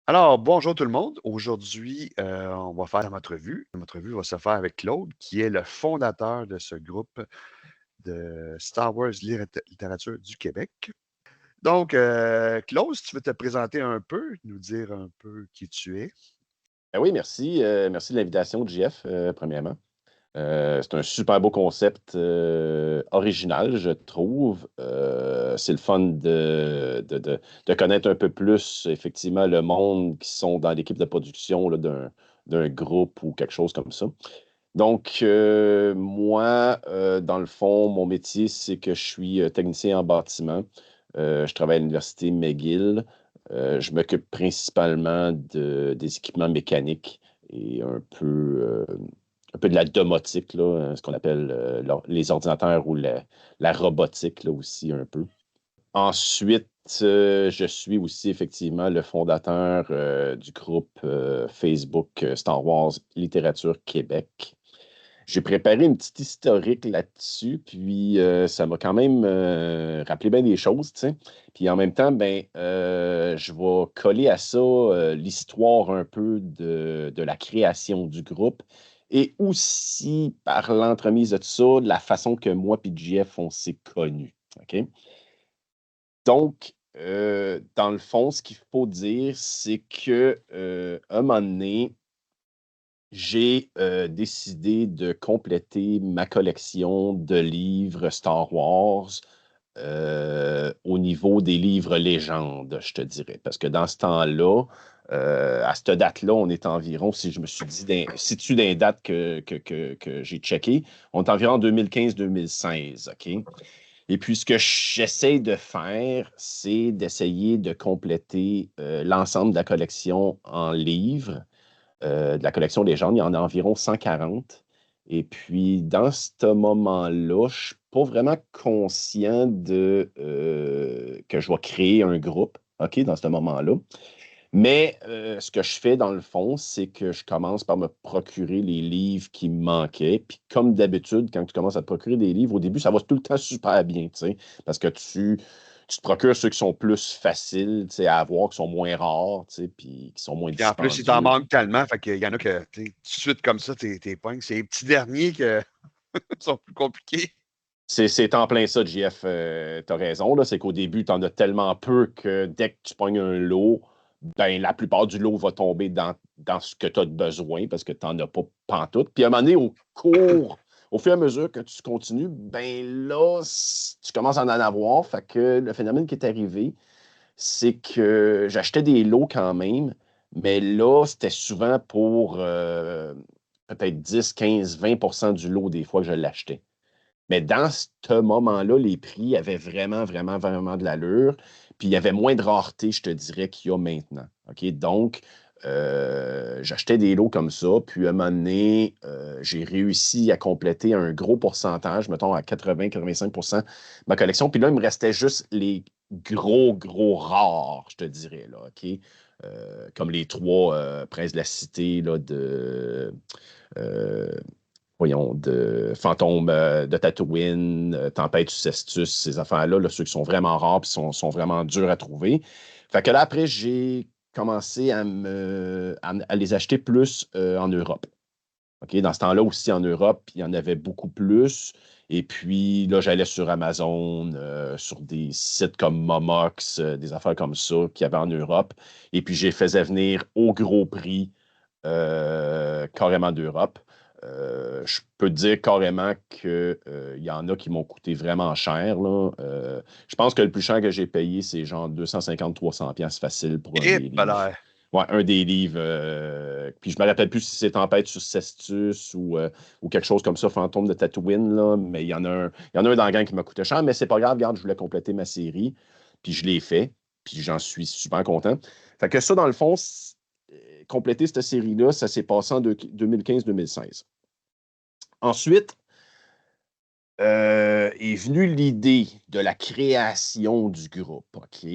Alors, bonjour tout le monde. Aujourd'hui, on va faire notre entrevue. Notre entrevue va se faire avec Claude, qui est le fondateur de ce groupe de Star Wars Littérature du Québec. Donc, Claude, si tu veux te présenter un peu, nous dire un peu qui tu es. Ben oui, merci. Merci de l'invitation, JF, premièrement. C'est un super beau concept original, je trouve. C'est le fun de connaître un peu plus, effectivement, le monde qui sont dans l'équipe de production là, d'un groupe ou quelque chose comme ça. Donc, moi, dans le fond, mon métier, c'est que je suis technicien en bâtiment. Je travaille à l'Université McGill. Je m'occupe principalement des équipements mécaniques et un peu de la domotique, là, ce qu'on appelle les ordinateurs ou la robotique là, aussi un peu. Ensuite, je suis aussi effectivement le fondateur du groupe Facebook Star Wars Littérature Québec. J'ai préparé une petite historique là-dessus, puis ça m'a quand même rappelé bien des choses, tu sais. Puis en même temps, ben, je vais coller à ça l'histoire un peu de la création du groupe et aussi par l'entremise de tout ça, de la façon que moi et JF, on s'est connus. OK? Donc, dans le fond, ce qu'il faut dire, c'est que un moment donné, j'ai décidé de compléter ma collection de livres Star Wars au niveau des livres légendes, je te dirais. Parce que dans ce temps-là, à cette date-là, on est environ, si je me suis dit, situé dans les dates que j'ai checkées, on est environ en 2015-2016, OK? Et puis, ce que j'essaie de faire, c'est d'essayer de compléter l'ensemble de la collection en livres de la collection Légende. Il y en a environ 140. Et puis, dans ce moment-là, je ne suis pas vraiment conscient que je vais créer un groupe, OK, dans ce moment-là. Mais ce que je fais, dans le fond, c'est que je commence par me procurer les livres qui me manquaient. Puis, comme d'habitude, quand tu commences à te procurer des livres, au début, ça va tout le temps super bien, tu sais, parce que tu te procures ceux qui sont plus faciles, tu sais, à avoir, qui sont moins rares, tu sais, puis qui sont moins Puis en plus, il t'en dispendieux. manque tellement, fait qu'il y en a que, tu sais, tout de suite comme ça, t'es pognes. C'est les petits derniers qui sont plus compliqués. C'est en plein ça, JF. T'as raison, là. C'est qu'au début, t'en as tellement peu que dès que tu pognes un lot, ben, la plupart du lot va tomber dans ce que tu as besoin parce que tu n'en as pas pantoute. Puis à un moment donné, au fur et à mesure que tu continues, ben là, tu commences à en avoir. Fait que le phénomène qui est arrivé, c'est que j'achetais des lots quand même, mais là, c'était souvent pour peut-être 10, 15, 20 du lot des fois que je l'achetais. Mais dans ce moment-là, les prix avaient vraiment, vraiment, vraiment de l'allure. Puis il y avait moins de rareté, je te dirais, qu'il y a maintenant. OK? Donc, j'achetais des lots comme ça. Puis à un moment donné, j'ai réussi à compléter un gros pourcentage, mettons à 80-85 ma collection. Puis là, il me restait juste les gros, gros rares, je te dirais. Là, OK? Comme les trois Princes de la Cité là, euh, voyons, de Fantôme de Tatooine, Tempête sur Cestus, ces affaires-là, là, ceux qui sont vraiment rares et sont vraiment durs à trouver. Fait que là, après, j'ai commencé à les acheter plus en Europe. OK? Dans ce temps-là aussi, en Europe, il y en avait beaucoup plus. Et puis, là, j'allais sur Amazon, sur des sites comme Momox, des affaires comme ça qu'il y avait en Europe. Et puis, je les faisais venir au gros prix carrément d'Europe. Je peux te dire carrément qu'il y en a qui m'ont coûté vraiment cher. Là. Je pense que le plus cher que j'ai payé, c'est genre 250-300$ facile pour un Et des livres. voilà. Ouais, un des livres. Puis je me rappelle plus si c'est Tempête sur Cestus ou quelque chose comme ça, Fantôme de Tatooine, là, mais il y en a un dans la gang qui m'a coûté cher, mais c'est pas grave, regarde, je voulais compléter ma série, puis je l'ai fait, puis j'en suis super content. Fait que ça, dans le fond, compléter cette série-là, ça s'est passé en 2015-2016. Ensuite, est venue l'idée de la création du groupe. OK?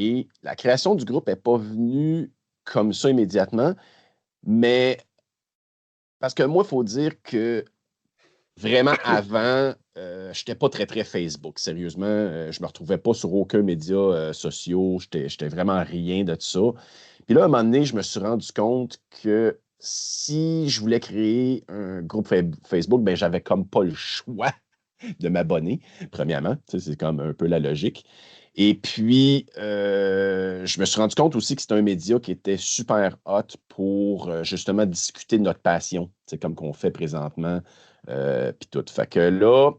La création du groupe n'est pas venue comme ça immédiatement, mais parce que moi, il faut dire que Vraiment, avant, je n'étais pas très, très Facebook. Sérieusement, je ne me retrouvais pas sur aucun média social. J'étais vraiment rien de ça. Puis là, à un moment donné, je me suis rendu compte que si je voulais créer un groupe Facebook, ben, j'avais comme pas le choix de m'abonner, premièrement. Tu sais, c'est comme un peu la logique. Et puis, je me suis rendu compte aussi que c'était un média qui était super hot pour justement discuter de notre passion, c'est comme qu'on fait présentement, puis tout. Fait que là,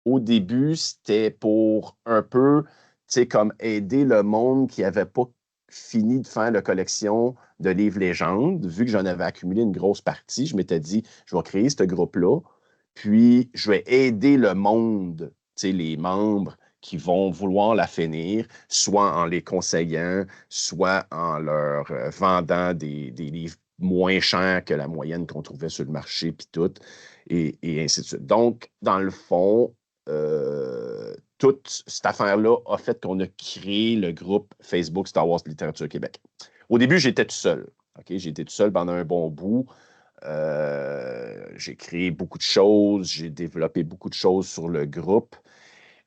au début, c'était pour un peu, tu sais, comme aider le monde qui n'avait pas fini de faire la collection de livres légendes. Vu que j'en avais accumulé une grosse partie, je m'étais dit, je vais créer ce groupe-là, puis je vais aider le monde, tu sais, les membres qui vont vouloir la finir, soit en les conseillant, soit en leur vendant des livres moins chers que la moyenne qu'on trouvait sur le marché, puis tout, et ainsi de suite. Donc, dans le fond, toute cette affaire-là a fait qu'on a créé le groupe Facebook Star Wars Littérature Québec. Au début, j'étais tout seul. Okay? J'ai été tout seul pendant un bon bout. J'ai créé beaucoup de choses, j'ai développé beaucoup de choses sur le groupe.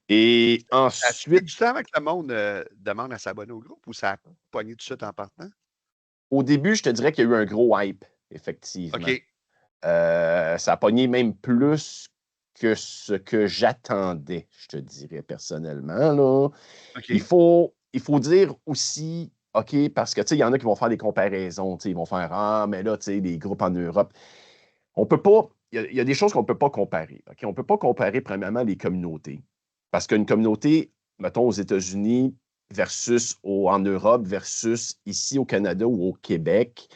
Et Ça a-tu pris ensuite, du temps avant que le monde demande à s'abonner au groupe ou ça a pogné tout de suite en partant? au début, je te dirais qu'il y a eu un gros hype, effectivement. OK. Ça a pogné même plus que ce que j'attendais, je te dirais personnellement. Là. Il OK. faut, il faut dire aussi, OK, parce que, tu sais, il y en a qui vont faire des comparaisons, tu sais, ils vont faire, ah, mais là, tu sais, les groupes en Europe, on peut pas, il y a des choses qu'on ne peut pas comparer. OK? On ne peut pas comparer, premièrement, les communautés. Parce qu'une communauté, mettons, aux États-Unis versus en Europe versus ici au Canada ou au Québec,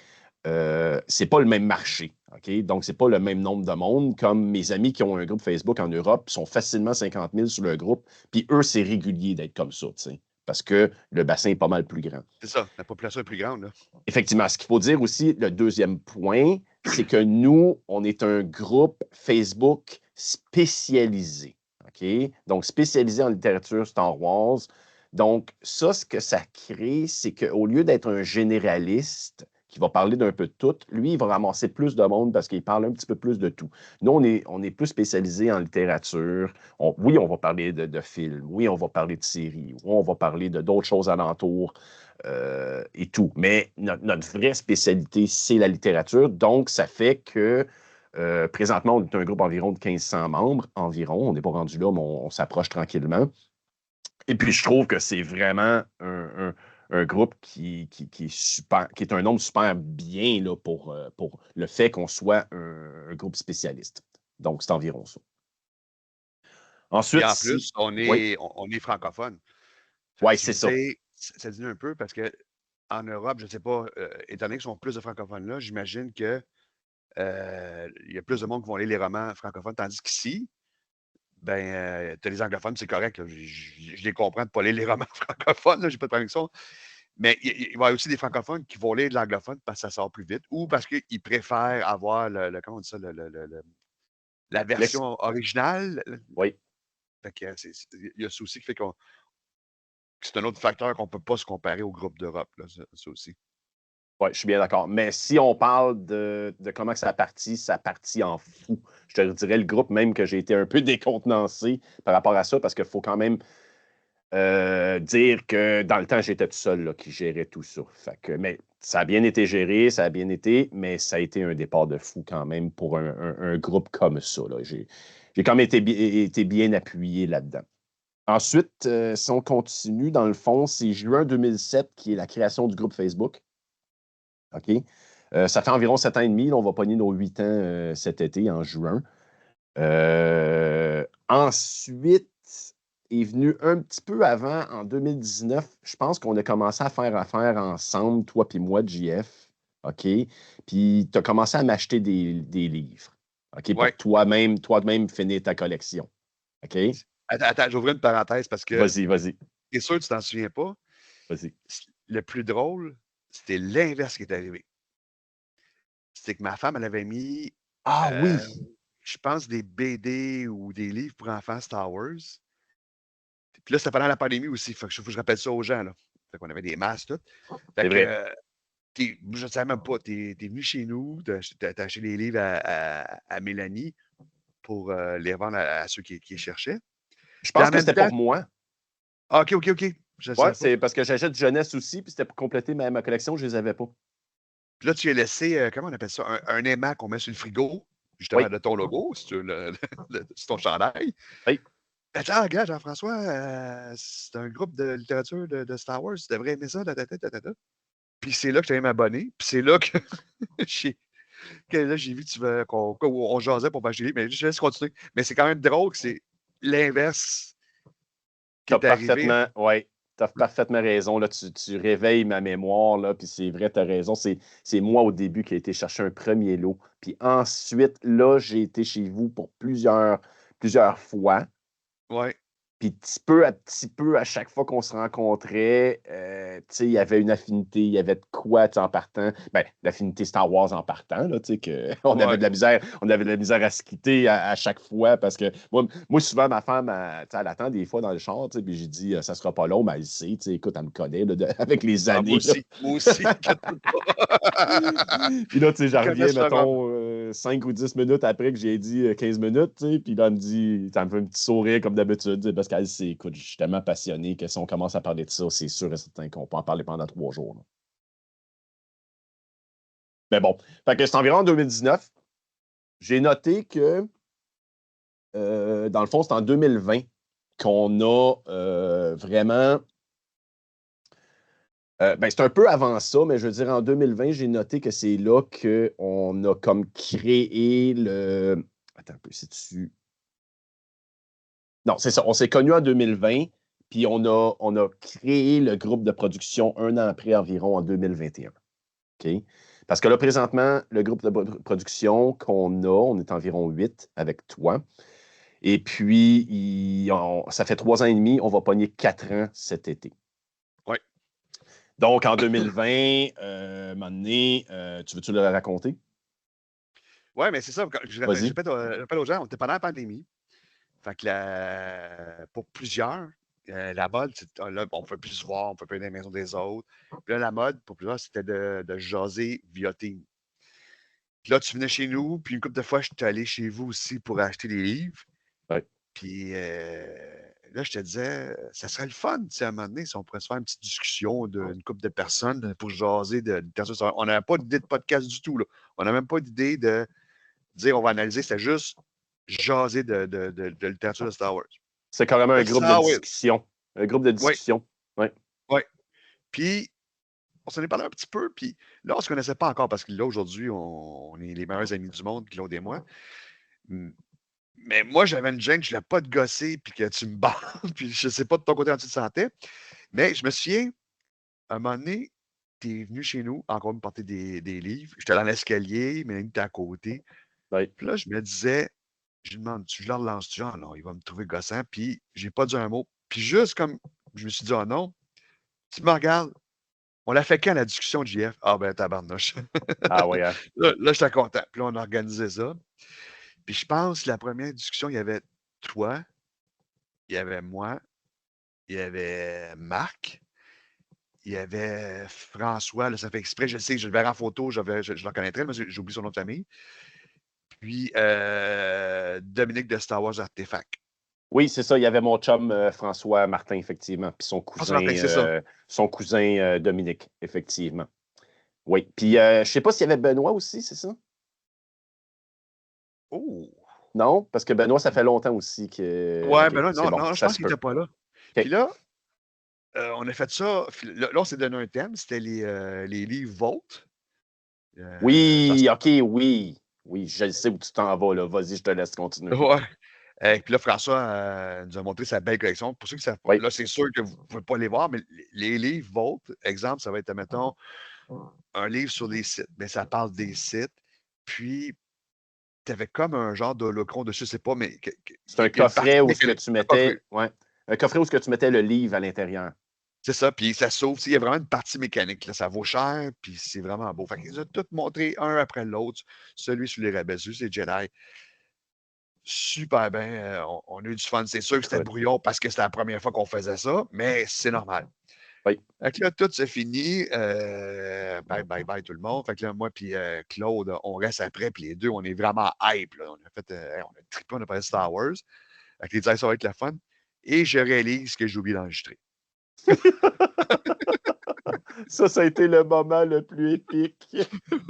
c'est pas le même marché. OK? Donc, c'est pas le même nombre de monde. Comme mes amis qui ont un groupe Facebook en Europe sont facilement 50 000 sur le groupe. Puis eux, c'est régulier d'être comme ça, tu sais, parce que le bassin est pas mal plus grand. C'est ça, la population est plus grande, là. Effectivement, ce qu'il faut dire aussi, le deuxième point, c'est que nous, on est un groupe Facebook spécialisé. OK? Donc, spécialisé en littérature Star Wars. Donc, ça, ce que ça crée, c'est qu'au lieu d'être un généraliste qui va parler d'un peu de tout, lui, il va ramasser plus de monde parce qu'il parle un petit peu plus de tout. Nous, on est plus spécialisé en littérature. Oui, on va parler de films. Oui, on va parler de séries. Oui, on va parler de d'autres choses alentours et tout. Mais notre vraie spécialité, c'est la littérature. Donc, ça fait que présentement, on est un groupe environ de 1500 membres, environ. On n'est pas rendu là, mais on s'approche tranquillement. Et puis, je trouve que c'est vraiment un groupe qui est super, qui est un nombre super bien là, pour le fait qu'on soit un groupe spécialiste. Donc, c'est environ ça. Puis Ensuite, en si. plus, on Oui, est, on est francophone. Fait que ouais, tu c'est le ça. sais, ça diminue un peu parce que en Europe, je ne sais pas, étant donné qu'ils sont plus de francophones là, j'imagine que il y a plus de monde qui vont lire les romans francophones, tandis qu'ici, ben, tu as les anglophones, c'est correct. Là, je les comprends de ne pas lire les romans francophones, je n'ai pas de problème avec ça. Mais il va y avoir aussi des francophones qui vont lire de l'anglophone parce que ça sort plus vite ou parce qu'ils préfèrent avoir comment on dit ça, la L'ex- version originale. Oui. Fait que il y a ça aussi qui fait que c'est un autre facteur qu'on ne peut pas se comparer au groupe d'Europe, là, ça aussi. Oui, je suis bien d'accord. Mais si on parle de comment ça partit en fou. Je te dirais le groupe même que j'ai été un peu décontenancé par rapport à ça, parce qu'il faut quand même dire que dans le temps, j'étais tout seul là, qui gérait tout ça. Fait que, mais ça a bien été géré, ça a bien été, mais ça a été un départ de fou quand même pour un groupe comme ça. Là. J'ai quand même été bien appuyé là-dedans. Ensuite, si on continue, dans le fond, c'est juin 2007 qui est la création du groupe Facebook. OK? Ça fait environ 7 ans et demi. Là, on va pogner nos 8 ans cet été, en juin. Ensuite, est venu un petit peu avant, en 2019, je pense qu'on a commencé à faire affaire ensemble, toi puis moi, JF. OK? Puis tu as commencé à m'acheter des livres. OK? Oui. Pour toi-même finir ta collection. OK? Attends, j'ouvre une parenthèse parce que Vas-y, vas-y, c'est sûr que tu t'en souviens pas. vas-y. Le plus drôle, c'était l'inverse qui est arrivé. C'est que ma femme, elle avait mis, Ah euh, oui! je pense, des BD ou des livres pour enfants Star Wars. Puis là, c'était pendant la pandémie aussi. Faut que je rappelle ça aux gens. Là. Fait qu'on avait des masques, tout. Fait C'est que vrai. je ne savais même pas. T'es venu chez nous, t'as acheté des livres à Mélanie. pour les vendre à ceux qui les cherchaient. Je Puis pense en que même c'était temps, pour moi. OK. Je ne Ouais, savais pas. c'est parce que j'achète jeunesse aussi, puis c'était pour compléter ma collection, je les avais pas. Puis là, tu as laissé, comment on appelle ça, un aimant qu'on met sur le frigo, justement, Oui, de ton logo, sur, sur ton chandail. oui. Elle dit, ah, regarde, Jean-François, c'est un groupe de littérature de Star Wars, tu devrais aimer ça, Puis c'est là que je t'avais m'abonner, puis c'est là que là, j'ai vu que on jasait pour m'acheter les livres, mais je laisse continuer. Mais c'est quand même drôle que c'est l'inverse qui T'as est arrivé. parfaitement, ouais, t'as parfaitement raison. Là, tu réveilles ma mémoire, là, puis c'est vrai, t'as raison. C'est moi au début qui ai été chercher un premier lot. Puis ensuite, là, j'ai été chez vous pour plusieurs fois. Ouais, Puis petit peu, à chaque fois qu'on se rencontrait, tu sais, il y avait une affinité, il y avait de quoi, tu sais, en partant. Ben, l'affinité Star Wars en partant, là, tu sais, on avait ouais. de la misère à se quitter à chaque fois parce que moi souvent, ma femme, tu sais, elle attend des fois dans le char, tu sais, puis j'ai dit, ça sera pas long, mais elle sait, tu sais, écoute, elle me connaît, là, avec les Ah, années, là. moi aussi, inquiète-toi pas. Puis là, tu sais, Ils j'en reviens, connaissent leur homme. mettons, 5 ou 10 minutes après que j'ai dit 15 minutes, tu sais, puis là, elle me dit, ça me fait un petit sourire comme d'habitude, tu sais, parce qu'elle sait, écoute, je suis tellement passionné que si on commence à parler de ça, c'est sûr et certain qu'on peut en parler pendant 3 jours, là. Mais bon, fait que c'est environ en 2019. J'ai noté que, dans le fond, c'est en 2020 qu'on a vraiment. Ben, c'est un peu avant ça, mais je veux dire, en 2020, j'ai noté que c'est là qu'on a comme créé le. Attends un peu, c'est-tu. Non, c'est ça. On s'est connus en 2020, puis on a créé le groupe de production un an après, environ en 2021. OK? Parce que là, présentement, le groupe de production qu'on a, on est environ 8 avec toi. Et puis, ça fait 3 ans et demi, on va pogner 4 ans cet été. Ouais. Donc, en 2020, un moment donné, tu veux-tu le raconter? Ouais, mais c'est ça. Vas-y. Je rappelle aux gens, on était pendant la pandémie. Fait que pour plusieurs, la mode, là, on ne peut plus se voir, on ne peut plus aller dans les maisons des autres. Puis là, la mode, pour plusieurs, c'était de jaser via Teams. Puis là, tu venais chez nous, puis une couple de fois, je suis allé chez vous aussi pour acheter des livres. Ouais. Puis là, je te disais, ça serait le fun, tu sais, à un moment donné, si on pourrait se faire une petite discussion d'une couple de personnes pour jaser de littérature. On n'avait pas d'idée de podcast du tout, là. On n'a même pas d'idée de dire on va analyser, c'était juste jaser de littérature de Star Wars. C'est carrément un Là, tu dis, groupe de ah oui, discussion. Un groupe de oui, discussion. Ouais. oui. Puis, on s'en est parlé un petit peu, puis là, on ne se connaissait pas encore parce que là, aujourd'hui, on est les meilleurs amis du monde, Claude et moi. Mais moi, j'avais une gêne, je ne voulais pas te gosser, puis que tu me barres, puis je ne sais pas de ton côté comment tu te sentais. Mais je me souviens, à un moment donné, tu es venu chez nous, encore me porter des livres. J'étais dans l'escalier, Mélanie était à côté. Ouais. Puis là, je me disais, je lui demande, je le relance-tu? Genre, non, il va me trouver gossant. Puis, j'ai pas dit un mot. Puis, juste comme je me suis dit, oh non, tu me regardes, on l'a fait quand la discussion de JF? Ah, ben, tabarnouche. Ah ouais, hein. Là, j'étais content. Puis là, on a organisé ça. Puis, je pense que la première discussion, il y avait toi, il y avait moi, il y avait Marc, il y avait François, là, ça fait exprès, je sais, je le verrai en photo, je le reconnaîtrais, mais j'ai oublié son nom de famille. Puis, Dominique de Star Wars Artefact. Oui, c'est ça. Il y avait mon chum François Martin, effectivement, puis François Martin, c'est ça. son cousin Dominique, effectivement. Oui. Puis, je sais pas s'il y avait Benoît aussi, c'est ça? Oh! Non? Parce que Benoît, ça fait longtemps aussi que. Ouais, OK, ben là, c'est non, bon, non, je ça pense se qu'il peut. était pas là. Puis OK. là, on a fait ça. Là, on s'est donné un thème. C'était les livres Volt. Oui, OK, oui. Oui, je sais où tu t'en vas, là. Vas-y, je te laisse continuer. Ouais. Puis là, François nous a montré sa belle collection. Pour ceux qui savent pas, Oui. là, c'est sûr que vous ne pouvez pas les voir, mais les livres Volt, exemple, ça va être, mettons, un livre sur les sites. Mais ça parle des sites. Puis, tu avais comme un genre d'holocron dessus, je sais pas, mais C'est un il y a une partie coffret où ce que mécanique. tu Un coffret. mettais. Ouais. Un coffret où ce que tu mettais le livre à l'intérieur. C'est ça, puis ça s'ouvre. Il y a vraiment une partie mécanique. Là, ça vaut cher, puis c'est vraiment beau. Fait qu'ils ont tout montré un après l'autre. Celui sur les rabaisseux, c'est Jedi. Super bien. On a eu du fun. C'est sûr que c'était Écoute. brouillon parce que c'était la première fois qu'on faisait ça, mais c'est normal. Oui. Fait que là, tout se finit. Bye, bye, bye, tout le monde. Fait que là, moi puis Claude, on reste après, puis les deux, on est vraiment hype. Là. On a fait, on a trippé, on a parlé Star Wars. Fait que les ça va être le fun. Et je réalise que j'ai oublié d'enregistrer. Ça a été le moment le plus épique.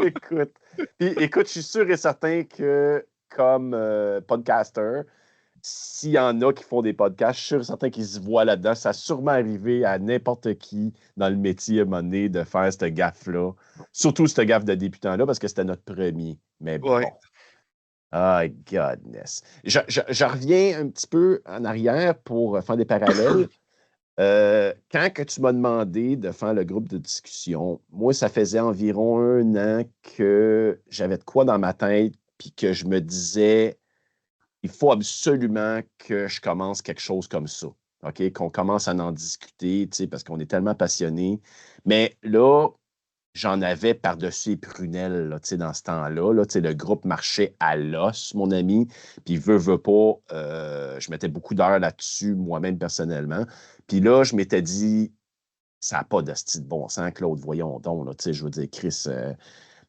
Écoute. Puis, écoute, je suis sûr et certain que, comme podcaster, s'il y en a qui font des podcasts, je suis sûr et certain qu'ils se voient là-dedans. Ça a sûrement arrivé à n'importe qui dans le métier à un moment donné de faire cette gaffe-là. Surtout cette gaffe de débutant-là, parce que c'était notre premier. Mais bon. Ouais. Ah, godness. Je reviens un petit peu en arrière pour faire des parallèles. Quand que tu m'as demandé de faire le groupe de discussion, moi, ça faisait environ 1 an que j'avais de quoi dans ma tête, puis que je me disais, il faut absolument que je commence quelque chose comme ça. OK? Qu'on commence à en discuter, parce qu'on est tellement passionnés. Mais là, j'en avais par-dessus les prunelles là, dans ce temps-là. Là, le groupe marchait à l'os, mon ami. Puis, veut pas, je mettais beaucoup d'heures là-dessus, moi-même personnellement. Puis là, je m'étais dit, ça n'a pas de style de bon sens, Claude, voyons donc. Là, je veux dire, Chris,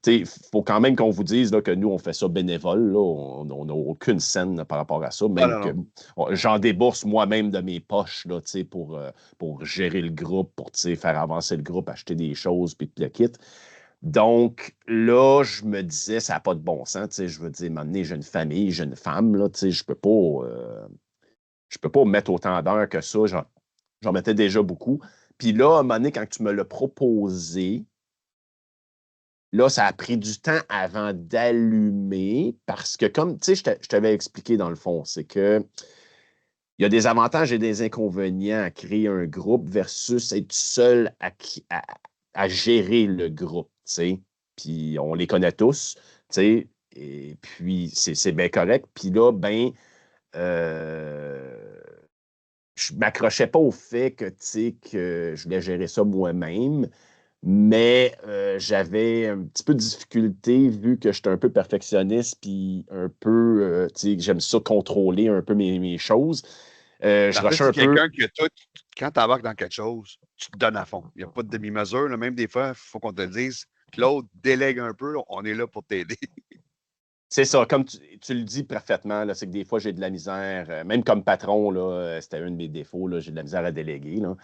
il faut quand même qu'on vous dise là, que nous, on fait ça bénévole. Là, on n'a aucune scène là, par rapport à ça. Ah Même non, que non. j'en débourse moi-même de mes poches là, pour gérer le groupe, pour faire avancer le groupe, acheter des choses, puis le kit. Donc là, je me disais, ça n'a pas de bon sens. Je veux dire, m'amener, j'ai une famille, j'ai une femme, là, je peux pas mettre autant d'heures que ça. J'en mettais déjà beaucoup. Puis là, à un moment donné, quand tu me l'as proposé, là, ça a pris du temps avant d'allumer parce que, comme tu sais, je t'avais expliqué dans le fond, c'est que il y a des avantages et des inconvénients à créer un groupe versus être seul à gérer le groupe, tu sais. Puis on les connaît tous, tu sais, et puis c'est bien correct. Puis là, euh, je m'accrochais pas au fait que, tu sais, que je voulais gérer ça moi-même. Mais j'avais un petit peu de difficulté vu que j'étais un peu perfectionniste puis un peu, tu sais, j'aime ça contrôler un peu mes choses. Je En fait, rushais c'est un peu. quelqu'un que toi, quand tu embarques dans quelque chose, tu te donnes à fond. Il n'y a pas de demi-mesure. Là. Même des fois, il faut qu'on te dise, Claude, délègue un peu, on est là pour t'aider. C'est ça, comme tu le dis parfaitement, là, c'est que des fois, j'ai de la misère, même comme patron, là, c'était un de mes défauts, là, j'ai de la misère à déléguer. Là.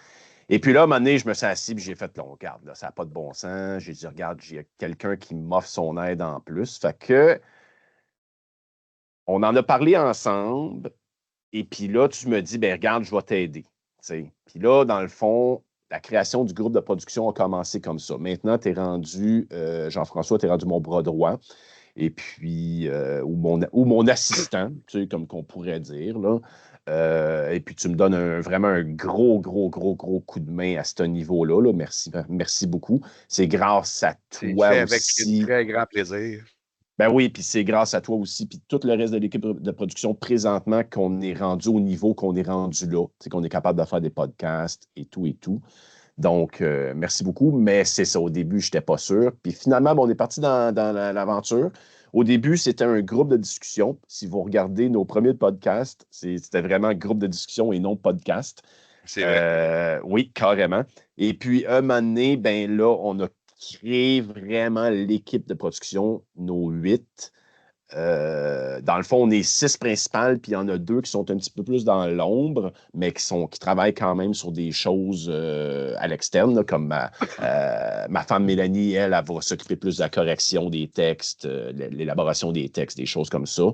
Et puis là, à un moment donné, je me suis assis et j'ai fait, là, regarde, là, ça n'a pas de bon sens. J'ai dit, regarde, j'ai quelqu'un qui m'offre son aide en plus. Fait que, on en a parlé ensemble. Et puis là, tu me dis, ben regarde, je vais t'aider. T'sais. Puis là, dans le fond, la création du groupe de production a commencé comme ça. Maintenant, tu es rendu, Jean-François, tu es rendu mon bras droit. Et puis, ou mon assistant, comme qu'on pourrait dire. Là. Et puis, tu me donnes vraiment un gros, gros, gros, gros coup de main à ce niveau-là. Là. Merci, merci beaucoup. C'est grâce à C'est toi fait avec aussi. très grand plaisir. Ben oui, puis c'est grâce à toi aussi, puis tout le reste de l'équipe de production présentement qu'on est rendu au niveau qu'on est rendu là, qu'on est capable de faire des podcasts et tout et tout. Donc, merci beaucoup, mais c'est ça, au début, je n'étais pas sûr. Puis finalement, on est parti dans l'aventure. Au début, c'était un groupe de discussion. Si vous regardez nos premiers podcasts, c'était vraiment un groupe de discussion et non podcast. C'est vrai. Oui, carrément. Et puis, un moment donné, ben là, on a créé vraiment l'équipe de production, nos 8. Dans le fond, on est 6 principales, puis il y en a 2 qui sont un petit peu plus dans l'ombre, mais qui travaillent quand même sur des choses à l'externe, là, comme ma femme Mélanie, elle va s'occuper plus de la correction des textes, l'élaboration des textes, des choses comme ça.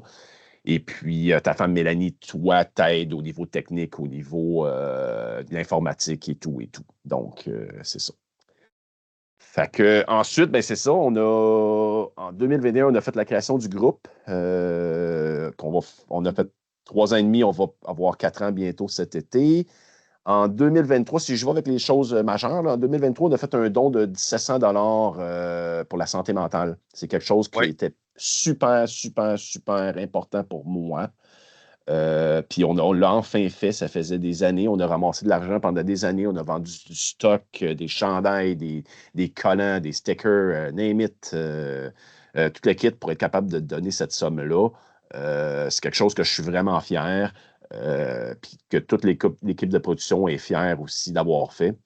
Et puis, ta femme Mélanie, toi, t'aides au niveau technique, au niveau de l'informatique et tout et tout. Donc, c'est ça. Fait que, ensuite, ben, c'est ça. En 2021, on a fait la création du groupe. On a fait 3 ans et demi, on va avoir 4 ans bientôt cet été. En 2023, si je vais avec les choses majeures, là, en 2023, on a fait un don de 1700 pour la santé mentale. C'est quelque chose qui Oui. était super, super, super important pour moi. Puis on l'a enfin fait, ça faisait des années. On a ramassé de l'argent pendant des années. On a vendu du stock, des chandails, des collants, des stickers, name it, tout le kit pour être capable de donner cette somme-là. C'est quelque chose que je suis vraiment fier. Puis que toute l'équipe de production est fière aussi d'avoir fait.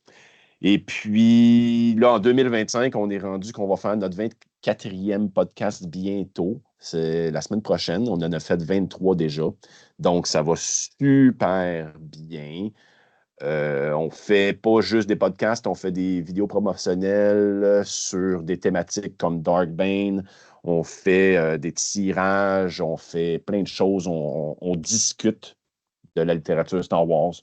Et puis, là, en 2025, on est rendu qu'on va faire notre 24e podcast bientôt. C'est la semaine prochaine. On en a fait 23 déjà. Donc, ça va super bien. On fait pas juste des podcasts, on fait des vidéos promotionnelles sur des thématiques comme Darkbane. On fait des tirages, on fait plein de choses. On discute de la littérature Star Wars.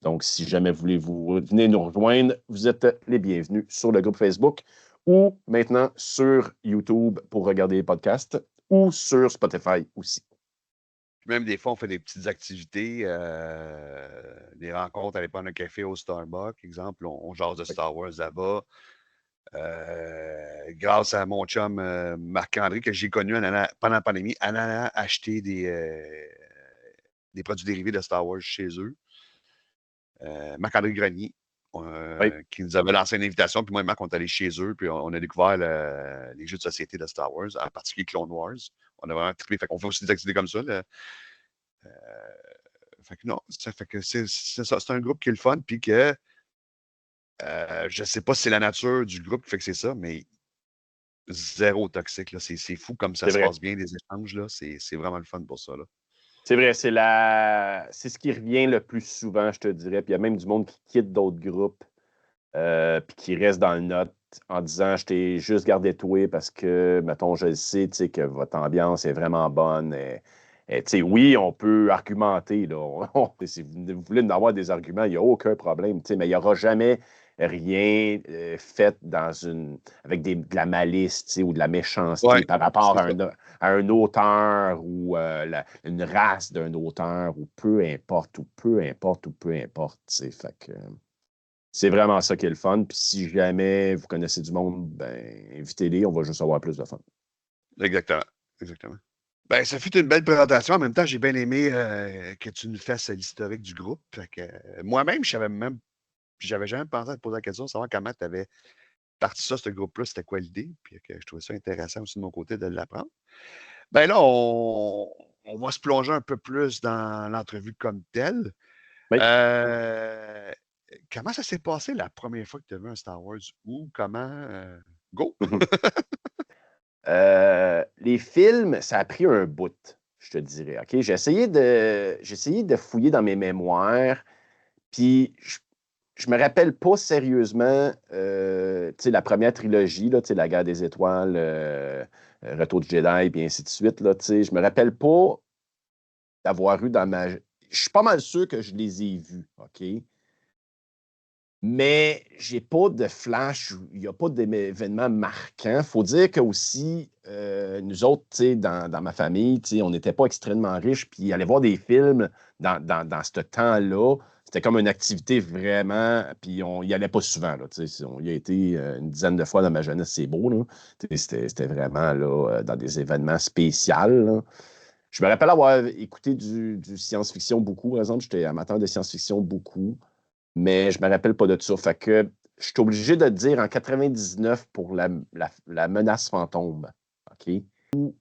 Donc, si jamais vous venez nous rejoindre, vous êtes les bienvenus sur le groupe Facebook ou maintenant sur YouTube pour regarder les podcasts ou sur Spotify aussi. Même des fois, on fait des petites activités, des rencontres, aller prendre un café au Starbucks, exemple, on jase de Star Wars là-bas. Grâce à mon chum Marc-André, que j'ai connu pendant la pandémie, en allant acheter des produits dérivés de Star Wars chez eux. Marc-André Grenier, Oui. qui nous avait lancé une invitation, puis moi et Marc, on est allés chez eux, puis on a découvert les jeux de société de Star Wars, en particulier Clone Wars. On a vraiment trippé. Fait qu'on fait aussi des activités comme ça. Fait que non, ça fait que c'est ça. C'est un groupe qui est le fun, puis que je sais pas si c'est la nature du groupe qui fait que c'est ça, mais zéro toxique. Là. C'est fou comme ça C'est se vrai. passe bien, les échanges. Là. C'est vraiment le fun pour ça. Là. C'est vrai, c'est ce qui revient le plus souvent, je te dirais. Puis il y a même du monde qui quitte d'autres groupes puis qui reste dans le note en disant je t'ai juste gardé toi parce que, mettons, je le sais, tu sais, que votre ambiance est vraiment bonne. Et, tu sais, oui, on peut argumenter. Là. Si vous voulez en avoir des arguments, il n'y a aucun problème. Tu sais, mais il n'y aura jamais rien fait avec de la malice tu sais, ou de la méchanceté Ouais, par rapport c'est à ça. un auteur ou une race d'un auteur ou peu importe, ou peu importe, ou peu importe. Tu sais, fait que, c'est vraiment ça qui est le fun. Puis si jamais vous connaissez du monde, ben invitez-les, on va juste avoir plus de fun. Exactement. Exactement. Ben, ça fut une belle présentation. En même temps, j'ai bien aimé que tu nous fasses l'historique du groupe. Fait que, moi-même, j'avais jamais pensé à te poser la question de savoir comment tu avais parti ça, ce groupe-là, c'était quoi l'idée. Puis que je trouvais ça intéressant aussi de mon côté de l'apprendre. Ben là, on va se plonger un peu plus dans l'entrevue comme telle. Oui. Euh, Comment ça s'est passé la première fois que tu as vu un Star Wars? Où? Comment? Go! Les films, ça a pris un bout, je te dirais. OK? J'ai essayé de fouiller dans mes mémoires, puis je me rappelle pas sérieusement tu sais, la première trilogie, là, tu sais, La Guerre des Étoiles, Retour du Jedi, puis ainsi de suite. Là, tu sais, je me rappelle pas d'avoir eu dans ma. Je suis pas mal sûr que je les ai vus, OK? Mais j'ai pas de flash, il n'y a pas d'événement marquant. Il faut dire que aussi, nous autres, tu sais, dans ma famille, tu sais, on n'était pas extrêmement riches, puis aller voir des films dans ce temps-là, c'était comme une activité vraiment, puis on y allait pas souvent, là, tu sais, on y a été une dizaine de fois dans ma jeunesse, c'est beau, là. Tu sais, c'était vraiment, là, dans des événements spéciaux, là. Je me rappelle avoir écouté du science-fiction beaucoup, par exemple, j'étais amateur de science-fiction beaucoup mais je me rappelle pas de ça. Fait que je suis obligé de te dire en 99 pour la menace fantôme. OK?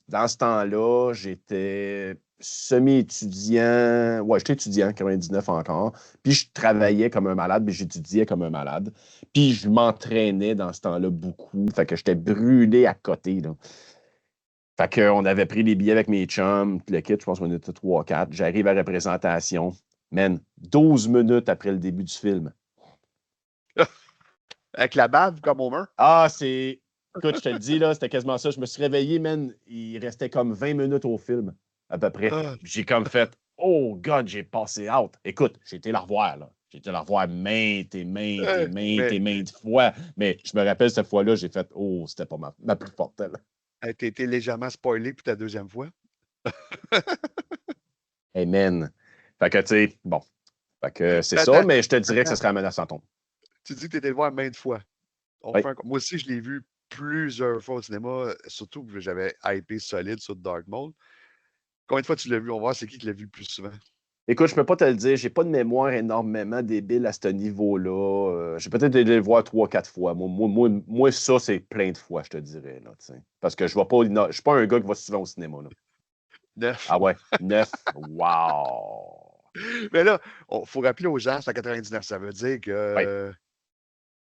Dans ce temps-là, j'étais semi-étudiant. Ouais, j'étais étudiant, 99 encore. Puis je travaillais comme un malade, mais j'étudiais comme un malade. Puis je m'entraînais dans ce temps-là beaucoup. Fait que j'étais brûlé à côté. Là. Fait qu'on avait pris les billets avec mes chums, tout le kit, je pense qu'on était 3-4. J'arrive à la représentation. Man, 12 minutes après le début du film. Avec la bave comme Homer? Ah, c'est. Écoute, je te le dis, là, c'était quasiment ça. Je me suis réveillé, man. Il restait comme 20 minutes au film, à peu près. Ah, J'ai comme fait, oh God, j'ai passé out. Écoute, j'ai été la revoir, là. J'ai été la revoir maintes et maintes et maintes mais et maintes fois. Mais je me rappelle cette fois-là, j'ai fait, oh, c'était pas ma plus forte, là. t'as été légèrement spoilé pour ta deuxième fois. Hey, man. Fait que, tu sais, bon. Fait que c'est ça, Attends, mais je te dirais que ce attends. serait la menace fantôme. Tu dis que tu étais le voir maintes fois. Oui. Moi aussi, je l'ai vu plusieurs fois au cinéma, surtout que j'avais hypé solide sur Dark Mode. Combien de fois tu l'as vu? On va voir c'est qui l'a vu le plus souvent. Écoute, je peux pas te le dire. J'ai pas de mémoire énormément débile à ce niveau-là. J'ai peut-être dû le voir 3-4 fois. Moi, ça, c'est plein de fois, je te dirais. Là, parce que je vois pas. Je suis pas un gars qui va souvent au cinéma. Là. 9. Ah ouais, 9. Wow! Mais là, il faut rappeler aux gens, c'est en 99. Ça veut dire Ouais. que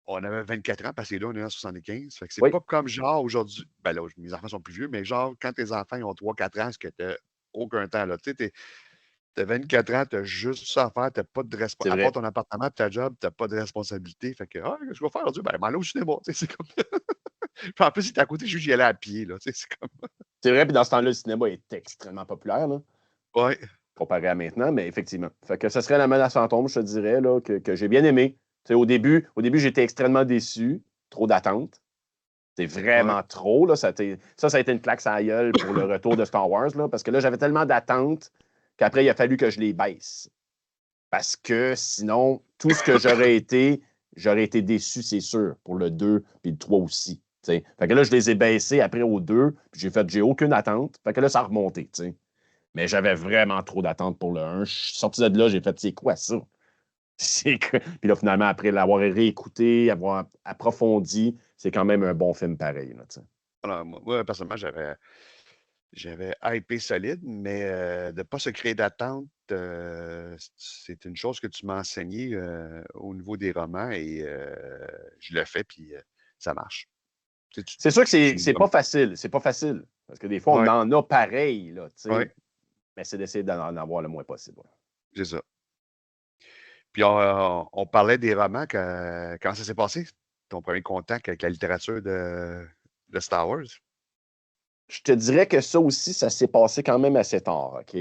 on avait 24 ans, parce que là, on est en 75. Fait que c'est Oui, pas comme genre aujourd'hui. Ben là, mes enfants sont plus vieux, mais genre, quand tes enfants ils ont 3-4 ans, ce que t'as aucun temps, là. Tu sais, t'as 24 ans, t'as juste ça à faire, t'as pas de c'est à part vrai. ton appartement et ta job, t'as pas de responsabilité. Fait que, qu'est-ce que je vais faire aujourd'hui? Ben, m'aller au cinéma. Tu sais, c'est comme. Puis en plus, il était à côté, j'y allais à pied, là. Tu sais, c'est comme. C'est vrai, puis dans ce temps-là, le cinéma est extrêmement populaire, là, Ouais. comparé à maintenant, mais effectivement. Fait que ce serait La Menace fantôme, je te dirais, là, que j'ai bien aimé. Tu sais, au début, j'étais extrêmement déçu, trop d'attentes. C'est Ouais. vraiment trop. Là, ça a été une claque à la gueule pour le retour de Star Wars, là, parce que là, j'avais tellement d'attentes qu'après, il a fallu que je les baisse. Parce que sinon, tout ce que j'aurais été déçu, c'est sûr, pour le 2 puis le 3 aussi. T'sais. Fait que là, je les ai baissés après au 2, puis j'ai aucune attente. Fait que là, ça a remonté. T'sais. Mais j'avais vraiment trop d'attentes pour le 1. Je suis sorti de là, j'ai fait, c'est quoi ça? Puis là, finalement, après l'avoir réécouté, avoir approfondi, c'est quand même un bon film pareil. Là, Alors, moi, personnellement, j'avais hypé solide, mais de ne pas se créer d'attente, c'est une chose que tu m'as enseigné au niveau des romans et je le fais, puis ça marche. Tu sais, c'est sûr que tu c'est pas facile. C'est pas facile. Parce que des fois, on ouais, en a pareil, là, ouais, mais c'est d'essayer d'en avoir le moins possible. Ouais. c'est ça. Puis on parlait des romans, quand ça s'est passé, ton premier contact avec la littérature de Star Wars? Je te dirais que ça aussi, ça s'est passé quand même assez tard, OK?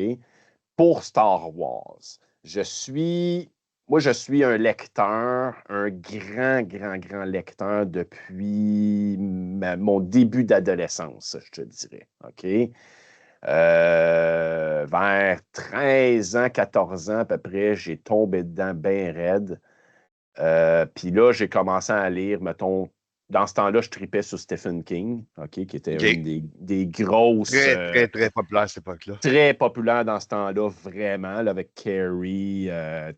Pour Star Wars. Je suis. Moi, je suis un lecteur, un grand, grand, grand lecteur depuis mon début d'adolescence, je te dirais. OK? Vers 13 ans, 14 ans à peu près, j'ai tombé dedans bien raide. Puis là, j'ai commencé à lire, mettons, dans ce temps-là, je tripais sur Stephen King, OK, qui était OK. une des grosses, Très, très, très populaire à cette époque-là. très populaires dans ce temps-là, vraiment, là, avec Carrie,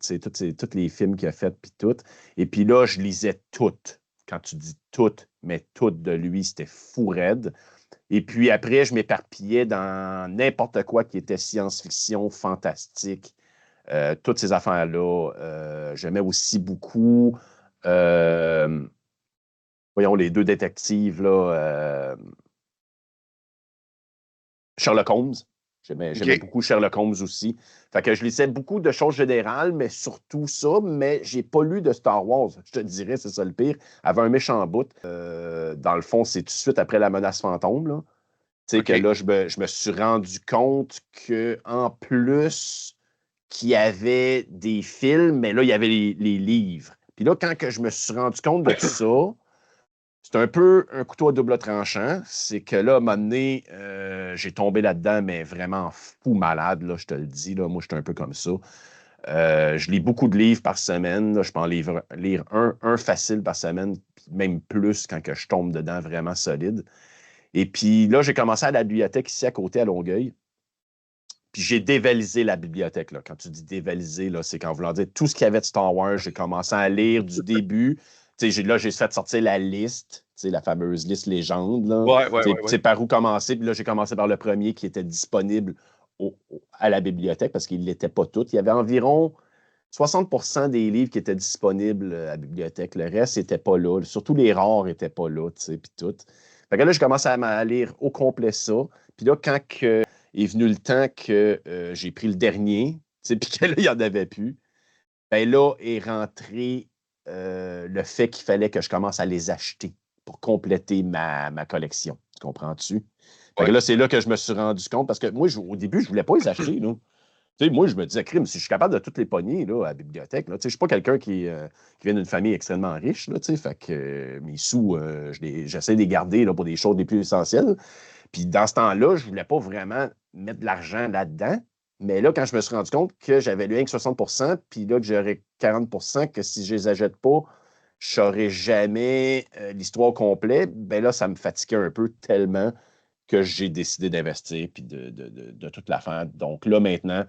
tu sais, tous les films qu'il a fait, puis tout. Et puis là, je lisais toutes. Quand tu dis toutes, mais toutes de lui, c'était fou raide. Et puis après, je m'éparpillais dans n'importe quoi qui était science-fiction, fantastique. Toutes ces affaires-là. J'aimais aussi beaucoup, euh, voyons, les deux détectives, là, Sherlock Holmes. J'aimais OK. beaucoup Sherlock Holmes aussi. Fait que je lisais beaucoup de choses générales, mais surtout ça, mais j'ai pas lu de Star Wars. Je te dirais, c'est ça le pire. Avait un méchant bout. Dans le fond, c'est tout de suite après la menace fantôme, là. Tu sais, que OK. là, je me suis rendu compte qu'en plus qu'il y avait des films, mais là, il y avait les livres. Puis là, quand que je me suis rendu compte de tout ça, c'est un peu un couteau à double tranchant. C'est que là, à un moment donné, j'ai tombé là-dedans, mais vraiment fou malade, là, je te le dis. Là, moi, je suis un peu comme ça. Je lis beaucoup de livres par semaine. Là, je peux en lire un facile par semaine, puis même plus quand que je tombe dedans vraiment solide. Et puis là, j'ai commencé à la bibliothèque ici à côté, à Longueuil. Puis j'ai dévalisé la bibliothèque. Là. Quand tu dis dévaliser, là, c'est qu'en voulant dire tout ce qu'il y avait de Star Wars, j'ai commencé à lire du début. Là, j'ai fait sortir la liste, la fameuse liste légende. Là. Ouais, ouais, ouais, ouais. Par où commencer. Puis là, j'ai commencé par le premier qui était disponible à la bibliothèque parce qu'il ne l'était pas tout. Il y avait environ 60% des livres qui étaient disponibles à la bibliothèque. Le reste n'était pas là. Surtout les rares n'étaient pas là, puis tout. Fait que là, j'ai commencé à lire au complet ça. Puis là, quand est venu le temps que j'ai pris le dernier, puis que là, il n'y en avait plus, ben là est rentré le fait qu'il fallait que je commence à les acheter pour compléter ma collection. Tu comprends-tu? Fait que Ouais. là, c'est là que je me suis rendu compte, parce que moi, au début, je ne voulais pas les acheter. Là. Moi, je me disais, crime, si je suis capable de toutes les pogner là, à la bibliothèque, là, je ne suis pas quelqu'un qui vient d'une famille extrêmement riche. Là, fait que mes sous, j'essaie de les garder là, pour des choses les plus essentielles. Puis dans ce temps-là, je ne voulais pas vraiment mettre de l'argent là-dedans. Mais là, quand je me suis rendu compte que j'avais lu rien que 60%, puis là, que j'aurais 40%, que si je ne les achète pas, je ne saurais jamais l'histoire complète, ben là, ça me fatiguait un peu tellement que j'ai décidé d'investir puis de toute l'affaire. Donc là, maintenant,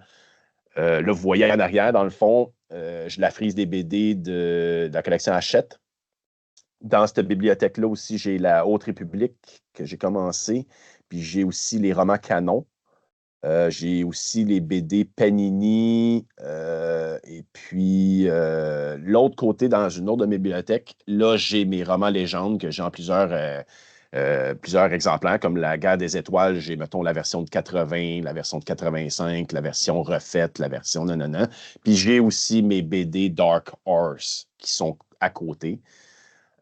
là, vous voyez en arrière, dans le fond, je la frise des BD de la collection Hachette. Dans cette bibliothèque-là aussi, j'ai la Haute République que j'ai commencé, puis j'ai aussi les romans canons. J'ai aussi les BD Panini Et puis, l'autre côté, dans une autre de mes bibliothèques, là, j'ai mes romans légendes que j'ai en plusieurs exemplaires, comme La Guerre des étoiles. J'ai, mettons, la version de 80, la version de 85, la version refaite, la version non. Puis j'ai aussi mes BD Dark Horse qui sont à côté.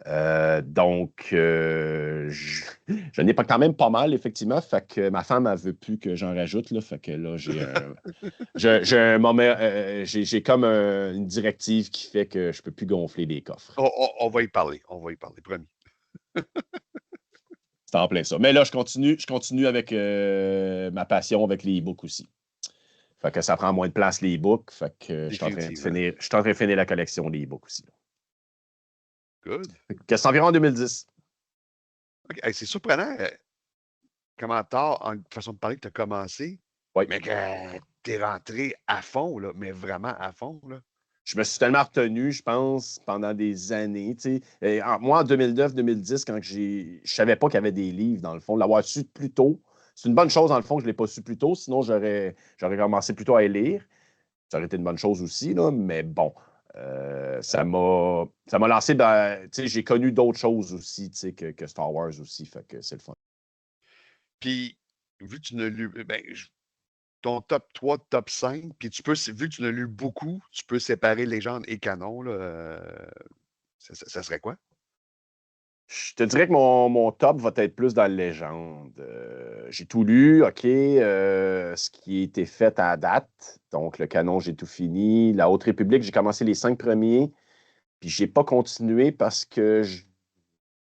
Donc, je n'ai pas quand même pas mal, effectivement. Fait que ma femme, elle veut plus que j'en rajoute. Là, fait que là, j'ai un moment, j'ai comme une directive qui fait que je peux plus gonfler les coffres. On va y parler, promis. C'est en plein ça. Mais là, je continue avec ma passion avec les e-books aussi. Fait que ça prend moins de place, les e-books. Fait que je suis en train de finir la collection des e-books aussi. Là. Good. Que c'est environ en 2010. Okay. Hey, c'est surprenant comment tard, en façon de parler, que tu as commencé, Oui. mais que tu es rentré à fond, là, mais vraiment à fond. Là. Je me suis tellement retenu, je pense, pendant des années. Moi, en 2009-2010, quand je savais pas qu'il y avait des livres, dans le fond, l'avoir su plus tôt, c'est une bonne chose, dans le fond, que je ne l'ai pas su plus tôt, sinon j'aurais commencé plus tôt à les lire. Ça aurait été une bonne chose aussi, là, mais bon, ça m'a lancé dans... J'ai connu d'autres choses aussi que Star Wars aussi, fait que c'est le fun. Puis, vu que tu n'as lu, ton top 3, top 5, puis vu que tu n'as lu beaucoup, tu peux séparer légende et canon, là, ça serait quoi? Je te dirais que mon top va être plus dans la légende. J'ai tout lu, OK. Ce qui a été fait à date. Donc, le canon, j'ai tout fini. La Haute République, j'ai commencé les 5 premiers. Puis, j'ai pas continué parce que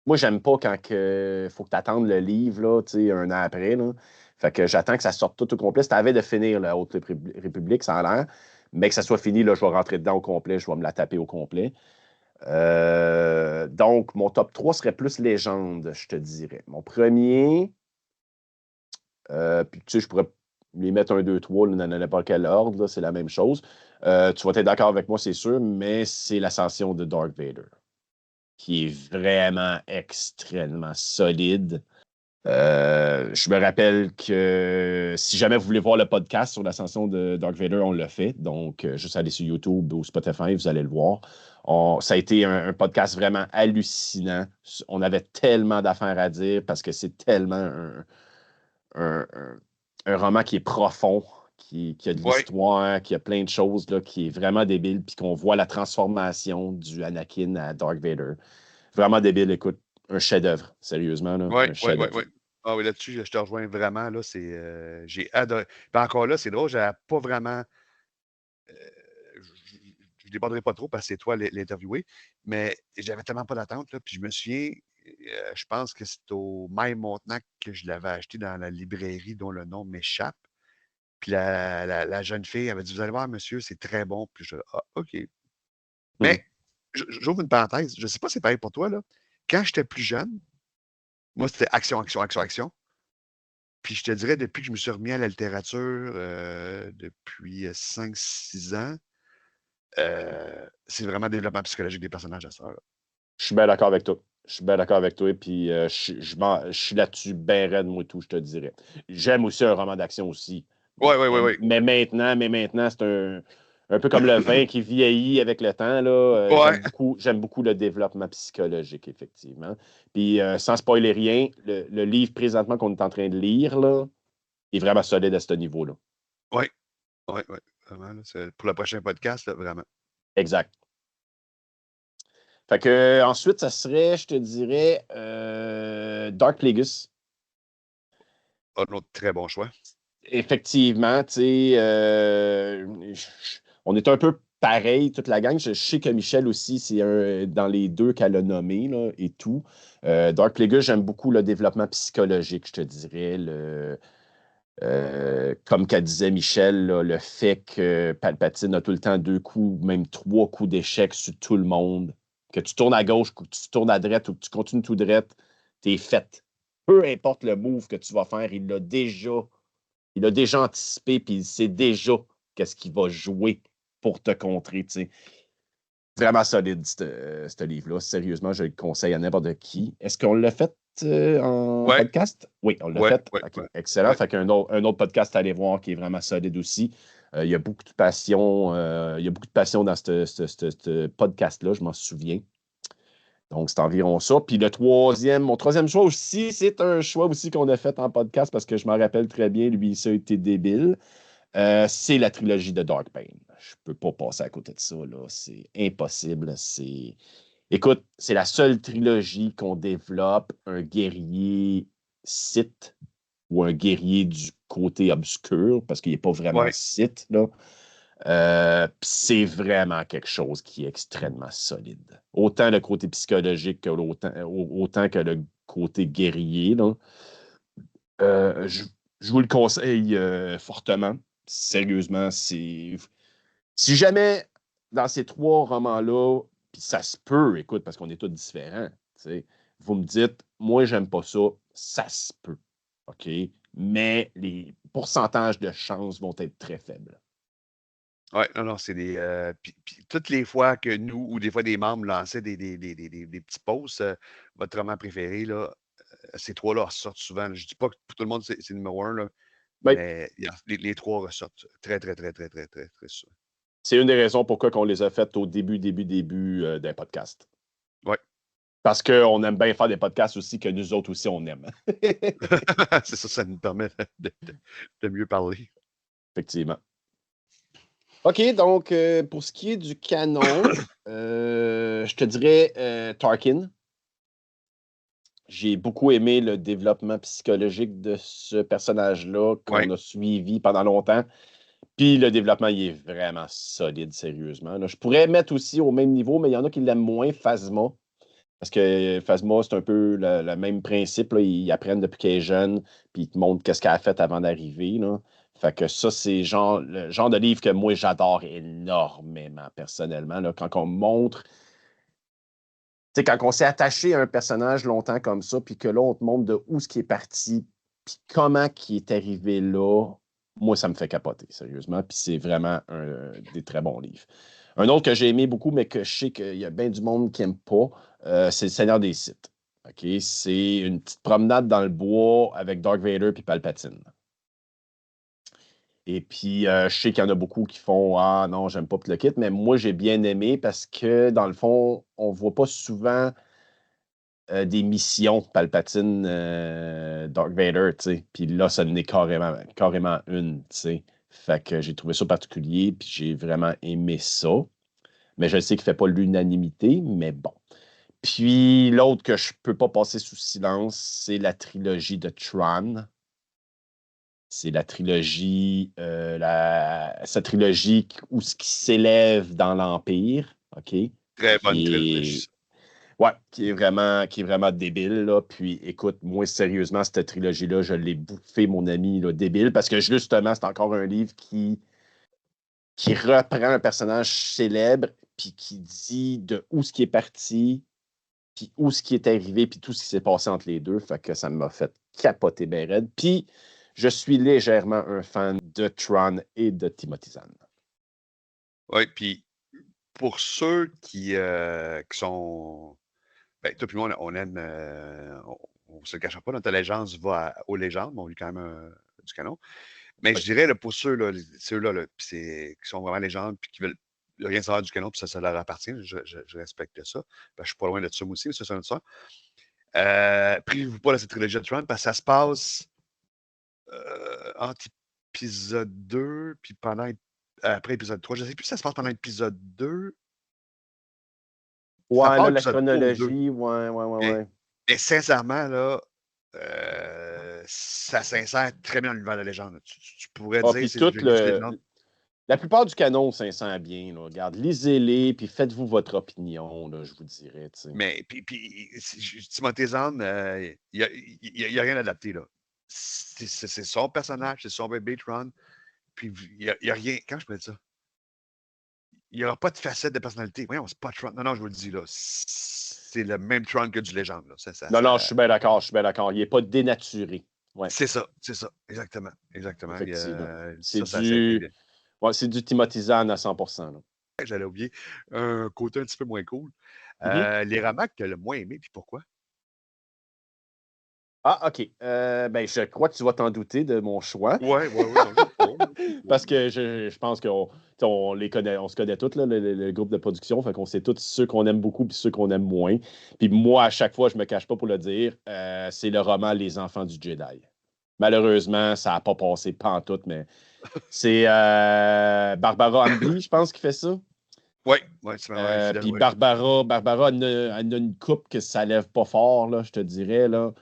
moi, j'aime pas quand il faut que tu attendes le livre là, un an après. Là. Fait que j'attends que ça sorte tout au complet. C'était avant de finir la Haute République, ça a l'air. Mais que ça soit fini, là, je vais rentrer dedans au complet. Je vais me la taper au complet. Donc, mon top 3 serait plus légende, je te dirais. Mon premier, puis tu sais, je pourrais les mettre 1, 2, 3, dans n'importe quel ordre, là, c'est la même chose. Tu vas être d'accord avec moi, c'est sûr, mais c'est l'ascension de Darth Vader, qui est vraiment extrêmement solide. Je me rappelle que si jamais vous voulez voir le podcast sur l'ascension de Darth Vader, on l'a fait. Donc, juste aller sur YouTube ou Spotify, vous allez le voir. Ça a été un podcast vraiment hallucinant. On avait tellement d'affaires à dire parce que c'est tellement un, un roman qui est profond, qui a de l'histoire, qui a plein de choses, là, qui est vraiment débile, puis qu'on voit la transformation du Anakin à Darth Vader. Vraiment débile, écoute, un chef-d'œuvre, sérieusement. Là, un chef-d'œuvre. Oui. Ah oui, là-dessus, je te rejoins vraiment. Là, j'ai adoré. Puis encore là, c'est drôle, j'avais pas vraiment. Je ne déborderai pas trop parce que c'est toi l'interviewé, mais j'avais tellement pas d'attente. Là, puis je me souviens, je pense que c'est au Maille Montenac que je l'avais acheté dans la librairie dont le nom m'échappe. Puis la jeune fille avait dit: Vous allez voir, monsieur, c'est très bon. Puis je ah, OK. Mais j'ouvre une parenthèse. Je ne sais pas si c'est pareil pour toi. Là. Quand j'étais plus jeune, moi, c'était action, action, action, action. Puis je te dirais, depuis que je me suis remis à la littérature, depuis 5-6 ans, c'est vraiment le développement psychologique des personnages à ça. Là. Je suis bien d'accord avec toi. Je suis bien d'accord avec toi. Puis je suis là-dessus bien raide, moi, tout, je te dirais. J'aime aussi un roman d'action aussi. Oui. Mais maintenant, c'est un peu comme le vin qui vieillit avec le temps. Là. Ouais. J'aime beaucoup le développement psychologique, effectivement. Puis sans spoiler rien, le livre présentement qu'on est en train de lire là, est vraiment solide à ce niveau-là. Oui. Vraiment, là, c'est pour le prochain podcast, là, vraiment. Exact. Fait que ensuite, ça serait, je te dirais, Dark Plagueis. Un autre très bon choix. Effectivement, tu sais, on est un peu pareil, toute la gang. Je sais que Michel aussi, c'est dans les deux qu'elle a nommé là, et tout. Dark Plagueis, j'aime beaucoup le développement psychologique, je te dirais. Comme qu'elle disait Michel, là, le fait que Palpatine a tout le temps 2 coups, même 3 coups d'échec sur tout le monde, que tu tournes à gauche, que tu tournes à droite ou que tu continues tout droit, t'es fait. Peu importe le move que tu vas faire, il a déjà anticipé, puis il sait déjà qu'est-ce qu'il va jouer pour te contrer. T'sais. Vraiment solide, ce livre-là. Sérieusement, je le conseille à n'importe qui. Est-ce qu'on l'a fait en podcast? Oui, on l'a fait. Okay. Excellent. Fait qu'un autre podcast à aller voir qui est vraiment solide aussi. Il y a beaucoup de passion. Il y a beaucoup de passion dans ce podcast-là, je m'en souviens. Donc, c'est environ ça. Puis mon troisième choix aussi, c'est un choix aussi qu'on a fait en podcast parce que je m'en rappelle très bien, lui, ça a été débile. C'est la trilogie de Dark Pain. Je peux pas passer à côté de ça, là. C'est impossible. Écoute, c'est la seule trilogie qu'on développe un guerrier Sith ou un guerrier du côté obscur, parce qu'il n'est pas vraiment Ouais. Sith, là. C'est vraiment quelque chose qui est extrêmement solide. Autant le côté psychologique que autant que le côté guerrier, là. Je vous le conseille fortement. Sérieusement, si jamais dans ces trois romans-là, puis ça se peut, écoute, parce qu'on est tous différents, vous me dites, moi, j'aime pas ça, ça se peut. OK? Mais les pourcentages de chances vont être très faibles. Ouais, non, c'est des. Puis toutes les fois que nous, ou des fois des membres lançaient des petits posts, votre roman préféré, là, ces trois-là ressortent souvent. Je dis pas que pour tout le monde, c'est numéro un, là, Ben, mais les trois ressortent très, très, très, très, très, très, très souvent. c'est une des raisons pourquoi on les a faites au début d'un podcast. Ouais. Parce qu'on aime bien faire des podcasts aussi que nous autres aussi, on aime. C'est ça, ça nous permet de mieux parler. Effectivement. OK, donc pour ce qui est du canon, je te dirais Tarkin. J'ai beaucoup aimé le développement psychologique de ce personnage-là Ouais. qu'on a suivi pendant longtemps. Puis le développement, il est vraiment solide, sérieusement. Là, je pourrais mettre aussi au même niveau, mais il y en a qui l'aiment moins, Phasma. Parce que Phasma, c'est un peu le même principe. Là. Ils apprennent depuis qu'elle est jeune, puis ils te montrent qu'est-ce qu'elle a fait avant d'arriver. Là. Fait que ça, c'est le genre de livre que moi, j'adore énormément, personnellement. Là. Quand on montre, tu sais, quand on s'est attaché à un personnage longtemps comme ça, puis que là, on te montre de où ce qui est parti, puis comment qui est arrivé là, moi, ça me fait capoter, sérieusement. Puis c'est vraiment des très bons livres. Un autre que j'ai aimé beaucoup, mais que je sais qu'il y a bien du monde qui n'aime pas, c'est Le Seigneur des Sith. OK? C'est une petite promenade dans le bois avec Dark Vader puis Palpatine. Et puis, je sais qu'il y en a beaucoup qui font Ah non, j'aime pas le kit, mais moi, j'ai bien aimé parce que, dans le fond, on voit pas souvent des missions Palpatine, Dark Vader, tu sais. Puis là, ça en est carrément une, tu sais. Fait que j'ai trouvé ça particulier, puis j'ai vraiment aimé ça. Mais je sais qu'il ne fait pas l'unanimité, mais bon. Puis l'autre que je peux pas passer sous silence, c'est la trilogie de Tron. C'est la trilogie, sa trilogie où ce qui s'élève dans l'Empire, OK? Très bonne Qui trilogie. est, ouais, qui est vraiment débile, là. Puis écoute, moi, sérieusement, cette trilogie-là, je l'ai bouffé, mon ami, là, débile, parce que justement, c'est encore un livre qui reprend un personnage célèbre, puis qui dit de où ce qui est parti, puis où ce qui est arrivé, puis tout ce qui s'est passé entre les deux. Fait que ça m'a fait capoter ben raide. Puis je suis légèrement un fan de Tron et de Timothy Zahn. Oui, puis pour ceux qui sont. Ben, toi puis moi, on aime. On ne se le cachera pas, notre allégeance va aux légendes, mais on lit quand même du canon. Mais je Oui. dirais, là, pour ceux-là, là, qui sont vraiment légendes, puis qui veulent rien savoir du canon, puis ça leur appartient, je respecte ça. Ben, je suis pas loin de ça, moi aussi, mais ça, c'est un autre ça. Privez-vous pas de cette trilogie de Trump, parce que ça se passe entre épisode 2, puis après épisode 3. Je ne sais plus si ça se passe pendant épisode 2. Ça Ouais, part là, la épisode 3 ou 2. chronologie, ouais, ouais, ouais, Mais, ouais. mais sincèrement, là, ça s'insère très bien dans l'univers de la légende. Tu pourrais Ah, dire puis c'est du livre de légende. la plupart du canon s'insère bien, là. Regarde, lisez-les, puis faites-vous votre opinion, là, je vous dirais, tu sais. Mais puis Timothée Zahn, il n'y a rien adapté, là. C'est son personnage, c'est son bébé Tron. Puis il y a rien. Quand je peux dire ça? Il n'y aura pas de facette de personnalité. Voyons, c'est pas Tron. Non, non, je vous le dis, là. C'est le même Tron que du légende, là. Non, non, je suis bien d'accord, je suis bien d'accord. Il n'est pas dénaturé. Ouais, C'est ça. Exactement. Exactement. effectivement. Ça a été bien. C'est du Timothy Zahn à 100%, là. J'allais oublier un côté un petit peu moins cool. Mhm. Les romans que tu as le moins aimé, puis pourquoi? Ah, OK. Ben, je crois que tu vas t'en douter de mon choix. Ouais, ouais, ouais, non, je sais pas. Parce que je pense qu'on les connaît, on se connaît tous, là, le groupe de production, fait qu'on sait tous ceux qu'on aime beaucoup puis ceux qu'on aime moins. Puis moi, à chaque fois, je me cache pas pour le dire, c'est le roman Les Enfants du Jedi. Malheureusement, ça n'a pas passé pantoute, mais c'est Barbara Ambly, je pense, qui fait ça. Oui, c'est vraiment fidèle. Puis Ouais. Barbara, elle a une coupe que ça lève pas fort, là, je te dirais. Là.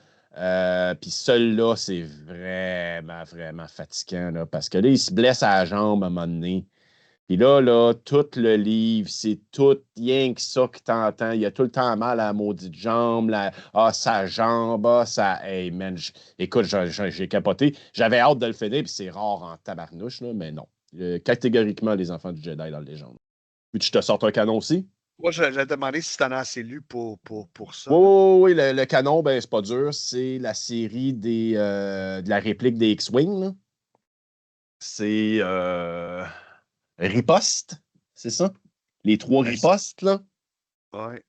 Puis celui-là, c'est vraiment, vraiment fatigant. Là, parce que là, il se blesse à la jambe à un moment donné. Puis là, tout le livre, c'est tout rien que ça que t'entends. Il a tout le temps mal à la maudite jambe, sa jambe, ça. Hey man, écoute, j'ai capoté. J'avais hâte de le finir, puis c'est rare en tabarnouche, là, mais non. Catégoriquement, les enfants du Jedi dans le légende. Puis tu te sortes un canon aussi? Moi, j'allais te demander si tu en as assez lu pour ça. Oui, le canon, ben, c'est pas dur. C'est la série de la réplique des X-Wing. Là. C'est Riposte, c'est ça? Les 3 ripostes, là? Ouais.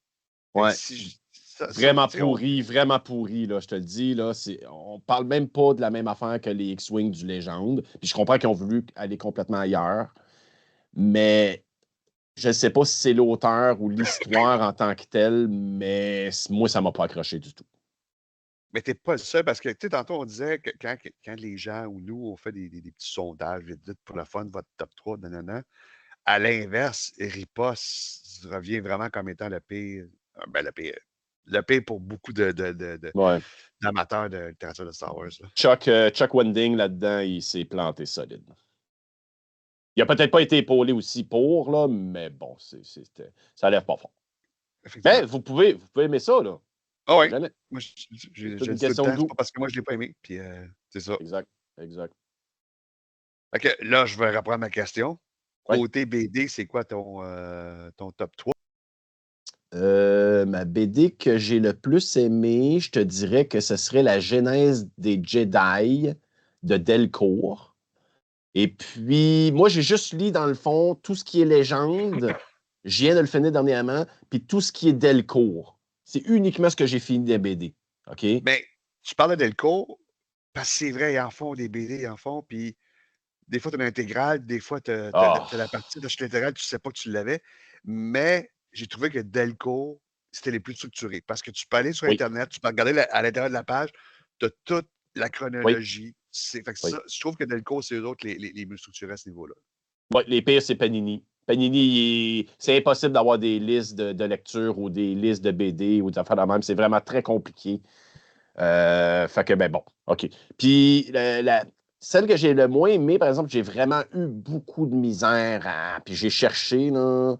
Ouais. Si Vraiment pourri, là, je te le dis. Là, on parle même pas de la même affaire que les X-Wing du Légende. Puis je comprends qu'ils ont voulu aller complètement ailleurs. Mais je ne sais pas si c'est l'auteur ou l'histoire en tant que telle, mais moi, ça ne m'a pas accroché du tout. Mais tu n'es pas le seul parce que, tu sais, tantôt, on disait que quand les gens ou nous, on fait des petits sondages, vite, vite, pour le fun, votre top 3, nanana, à l'inverse, Riposte revient vraiment comme étant le pire, le pire pour beaucoup Ouais. d'amateurs de littérature de Star Wars. Là. Chuck Wending, là-dedans, il s'est planté solide. Il n'a peut-être pas été épaulé aussi pour, là, mais bon, ça lève pas fort. Mais vous pouvez aimer ça, là. Ah oui. Jamais. Moi, C'est je une dis tout le question de temps, c'est goût. pas parce que moi, je ne l'ai pas aimé. Puis, c'est ça. Exact. Fait que là, je vais reprendre ma question. Ouais. Côté BD, c'est quoi ton top 3? Ma BD que j'ai le plus aimé, je te dirais que ce serait La Genèse des Jedi de Delcourt. Et puis, moi, j'ai juste lu, dans le fond, tout ce qui est légende. Je viens de le finir dernièrement. Puis tout ce qui est Delcourt. C'est uniquement ce que j'ai fini des BD. OK? Mais tu parles de Delco, parce que c'est vrai, ils en font des BD, ils en font, puis des fois, tu as l'intégrale, des fois, tu as Ah, la partie de l'intégrale, tu ne sais pas que tu l'avais. Mais j'ai trouvé que Delco, c'était les plus structurés. Parce que tu peux aller sur oui, Internet, tu peux regarder à l'intérieur de la page, tu as toute la oui, chronologie. Fait que oui. ça, je trouve que Delco, c'est eux autres les mieux structurés à ce niveau-là. Ouais, les pires, c'est Panini. Panini, c'est impossible d'avoir des listes de lecture ou des listes de BD ou des affaires de même. C'est vraiment très compliqué. Fait que, ben bon, OK. Puis, celle que j'ai le moins aimée, par exemple, j'ai vraiment eu beaucoup de misère. Puis j'ai cherché, là.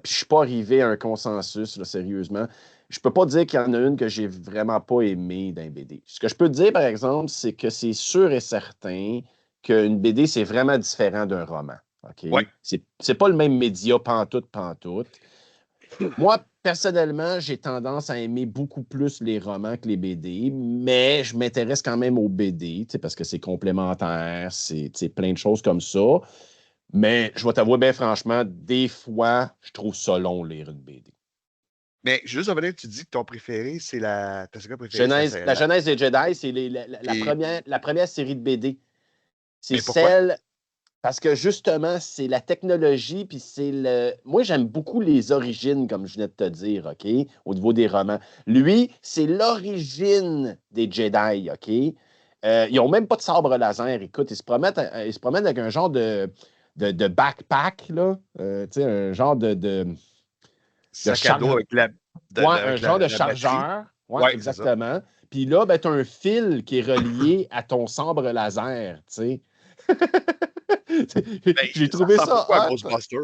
Puis je suis pas arrivé à un consensus, là, sérieusement. Je peux pas dire qu'il y en a une que j'ai vraiment pas aimée d'un BD. Ce que je peux te dire, par exemple, c'est que c'est sûr et certain qu'une BD, c'est vraiment différent d'un roman. OK? Oui. C'est pas le même média, pantoute. Moi, personnellement, j'ai tendance à aimer beaucoup plus les romans que les BD, mais je m'intéresse quand même aux BD, parce que c'est complémentaire, c'est plein de choses comme ça. Mais je vais t'avouer, bien franchement, des fois, je trouve ça long lire une BD. Mais juste revenir, tu dis que ton préféré, c'est ta saga préférée, c'est La Genèse des Jedi, c'est et- la première série de BD. C'est mais pourquoi? celle. Parce que justement, c'est la technologie, puis c'est le. Moi, j'aime beaucoup les origines, comme je venais de te dire, OK, au niveau des romans. Lui, c'est l'origine des Jedi, OK? Ils n'ont même pas de sabre laser. Écoute, ils se promènent avec un genre de backpack, là. Tu sais, un genre de Sac à dos chargeur. avec la, Ouais, un avec genre de la batterie. chargeur. Ouais, Oui, c'est ça. exactement. Puis là, ben, tu as un fil qui est relié à ton sabre laser, tu sais. Ben, J'ai ça trouvé ressemble ça beaucoup à hot. Ghostbuster.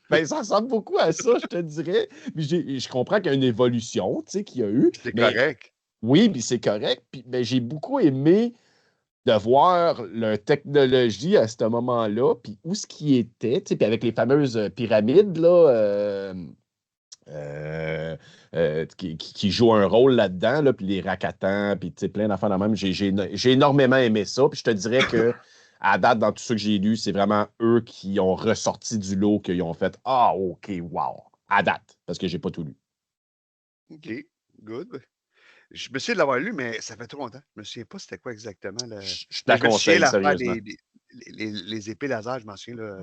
Ben, ça ressemble beaucoup à ça, je te dirais. Puis je comprends qu'il y a une évolution, tu sais, qu'il y a eu. C'est Mais correct. oui, puis c'est correct. Puis ben, j'ai beaucoup aimé de voir leur technologie à ce moment-là, puis où ce qui était, tu sais, puis avec les fameuses pyramides, là, qui jouent un rôle là-dedans, là, puis les racatans, puis tu sais, plein d'affaires de même. J'ai énormément aimé ça, puis je te dirais que à date, dans tout ce que j'ai lu, c'est vraiment eux qui ont ressorti du lot, qui ont fait Ah, OK, wow. À date, parce que j'ai pas tout lu. OK, good. Je me souviens de l'avoir lu, mais ça fait trop longtemps. Je me souviens pas c'était quoi exactement. Je te Mais la je me souviens conseille, l'affaire sérieusement. les épées laser, je m'en souviens, là,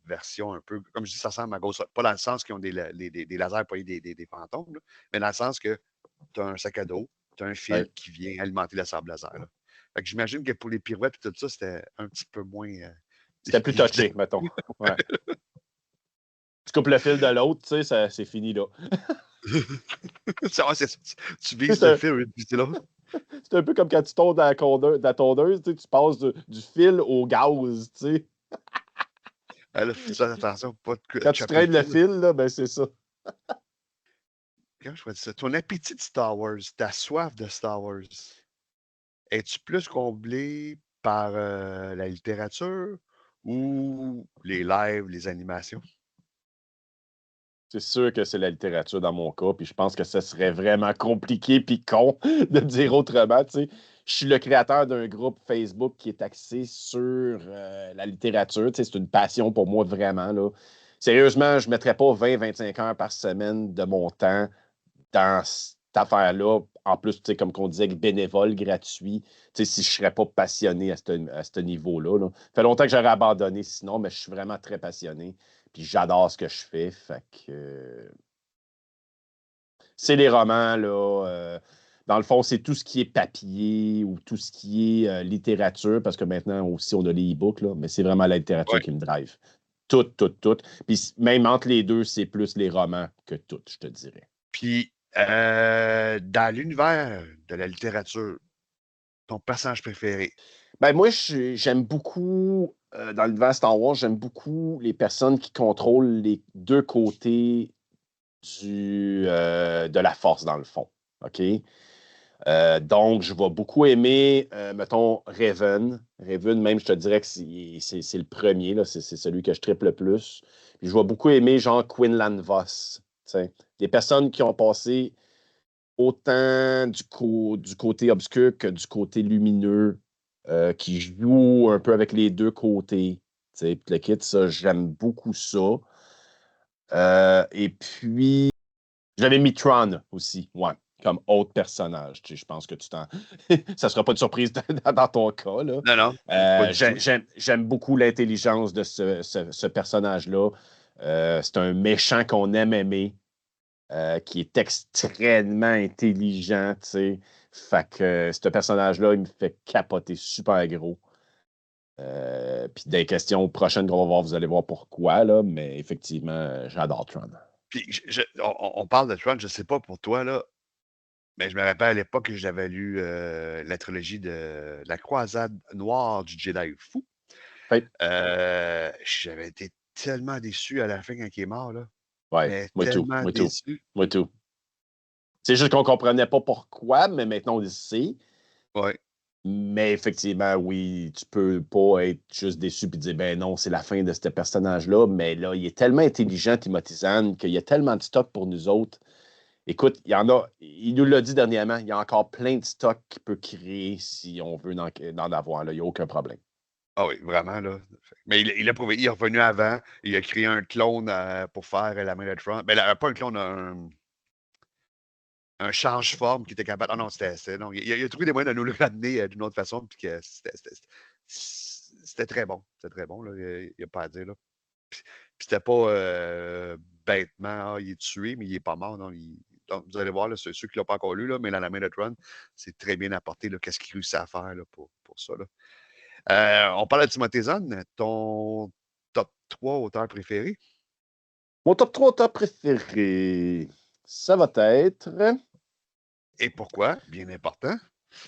version un peu, comme je dis, ça ressemble à Ghost Rider. Pas dans le sens qu'ils ont des lasers pour des fantômes, là, mais dans le sens que tu as un sac à dos, tu as un fil Ouais. qui vient alimenter le sable laser. Là. Fait que j'imagine que pour les pirouettes et tout ça, c'était un petit peu moins C'était plus évident. touché, mettons. Ouais. Tu coupes le fil de l'autre, tu sais, c'est fini là. Ouais, c'est ça. Tu vises C'est le un, fil et puis c'est l'autre. c'est un peu comme quand tu tournes dans la tondeuse, tu sais, tu passes du fil au gaz, tu sais. Ah, là, faut faire attention pour pas te Quand tu chopper le traînes le fil. fil, là, ben c'est ça. Comment je peux dire ça? Ton appétit de Star Wars, ta soif de Star Wars, es-tu plus comblé par la littérature ou les lives, les animations? C'est sûr que c'est la littérature dans mon cas, puis je pense que ce serait vraiment compliqué puis con de dire autrement, tu sais. Je suis le créateur d'un groupe Facebook qui est axé sur la littérature, tu sais, c'est une passion pour moi vraiment, là. Sérieusement, je ne mettrais pas 20-25 heures par semaine de mon temps dans cette affaire-là. En plus, tu sais, comme qu'on disait, bénévole, gratuit, tu sais, si je ne serais pas passionné à ce niveau-là, là. Ça fait longtemps que j'aurais abandonné sinon, mais je suis vraiment très passionné. Puis j'adore ce que je fais. Fait que c'est les romans, là. Dans le fond, c'est tout ce qui est papier ou tout ce qui est littérature, parce que maintenant aussi, on a les e-books, là, mais c'est vraiment la littérature Ouais. qui me drive. Tout, tout, tout. Puis même entre les deux, c'est plus les romans que tout, je te dirais. Puis, dans l'univers de la littérature, ton personnage préféré? Ben moi, j'aime beaucoup, dans l'univers Star Wars, j'aime beaucoup les personnes qui contrôlent les deux côtés de la force, dans le fond. OK? Donc, je vais beaucoup aimer, mettons, Raven. Raven, même, je te dirais que c'est le premier, là, c'est celui que je triple le plus. Puis je vais beaucoup aimer, genre, Quinlan Voss. T'sais. Des personnes qui ont passé autant du côté obscur que du côté lumineux, qui jouent un peu avec les deux côtés. Puis le kit, ça, j'aime beaucoup ça. Et puis, j'avais mis Tron aussi, ouais, comme autre personnage. Je pense que tu t'en. Ça sera pas de surprise dans ton cas, là. Non, non, pas du tout. J'aime beaucoup l'intelligence de ce personnage-là. C'est un méchant qu'on aime aimer, qui est extrêmement intelligent, tu sais. Fait que ce personnage-là, il me fait capoter super gros. Puis des questions prochaines qu'on va voir, vous allez voir pourquoi, là, mais effectivement, j'adore Tron. Puis, on parle de Tron, je sais pas pour toi, là, mais je me rappelle à l'époque que j'avais lu la trilogie de La Croisade Noire du Jedi Fou. Fait, J'avais été tellement déçu à la fin quand il est mort, là. ouais, Mais moi tout, tellement moi tout, déçu. moi tout. C'est juste qu'on comprenait pas pourquoi, mais maintenant on le sait. Ouais. Mais effectivement, oui, tu peux pas être juste déçu et dire, ben non, c'est la fin de ce personnage-là. Mais là, il est tellement intelligent, Timothy Zahn, qu'il y a tellement de stock pour nous autres. Écoute, il y en a, il nous l'a dit dernièrement, il y a encore plein de stocks qu'il peut créer si on veut en avoir. Là. Il n'y a aucun problème. Ah oui, vraiment, là. Mais il a prouvé, il est revenu avant, il a créé un clone pour faire la main de Tron. Ben, pas un clone, un change-forme qui était capable. Ah non, non. Il a trouvé des moyens de nous le ramener d'une autre façon, puis que c'était très bon. C'était très bon, là. Il n'y a pas à dire, là. Puis c'était pas bêtement, il est tué, mais il n'est pas mort. Non, donc, vous allez voir, là, ceux qui ne l'ont pas encore lu, là, mais dans la main de Tron, c'est très bien apporté, là, qu'est-ce qu'il réussit à faire là, pour ça. Là. On parle de Timothée Zahn, ton top 3 auteurs préférés. Mon top 3 auteurs préférés, ça va être. Et pourquoi? Bien important.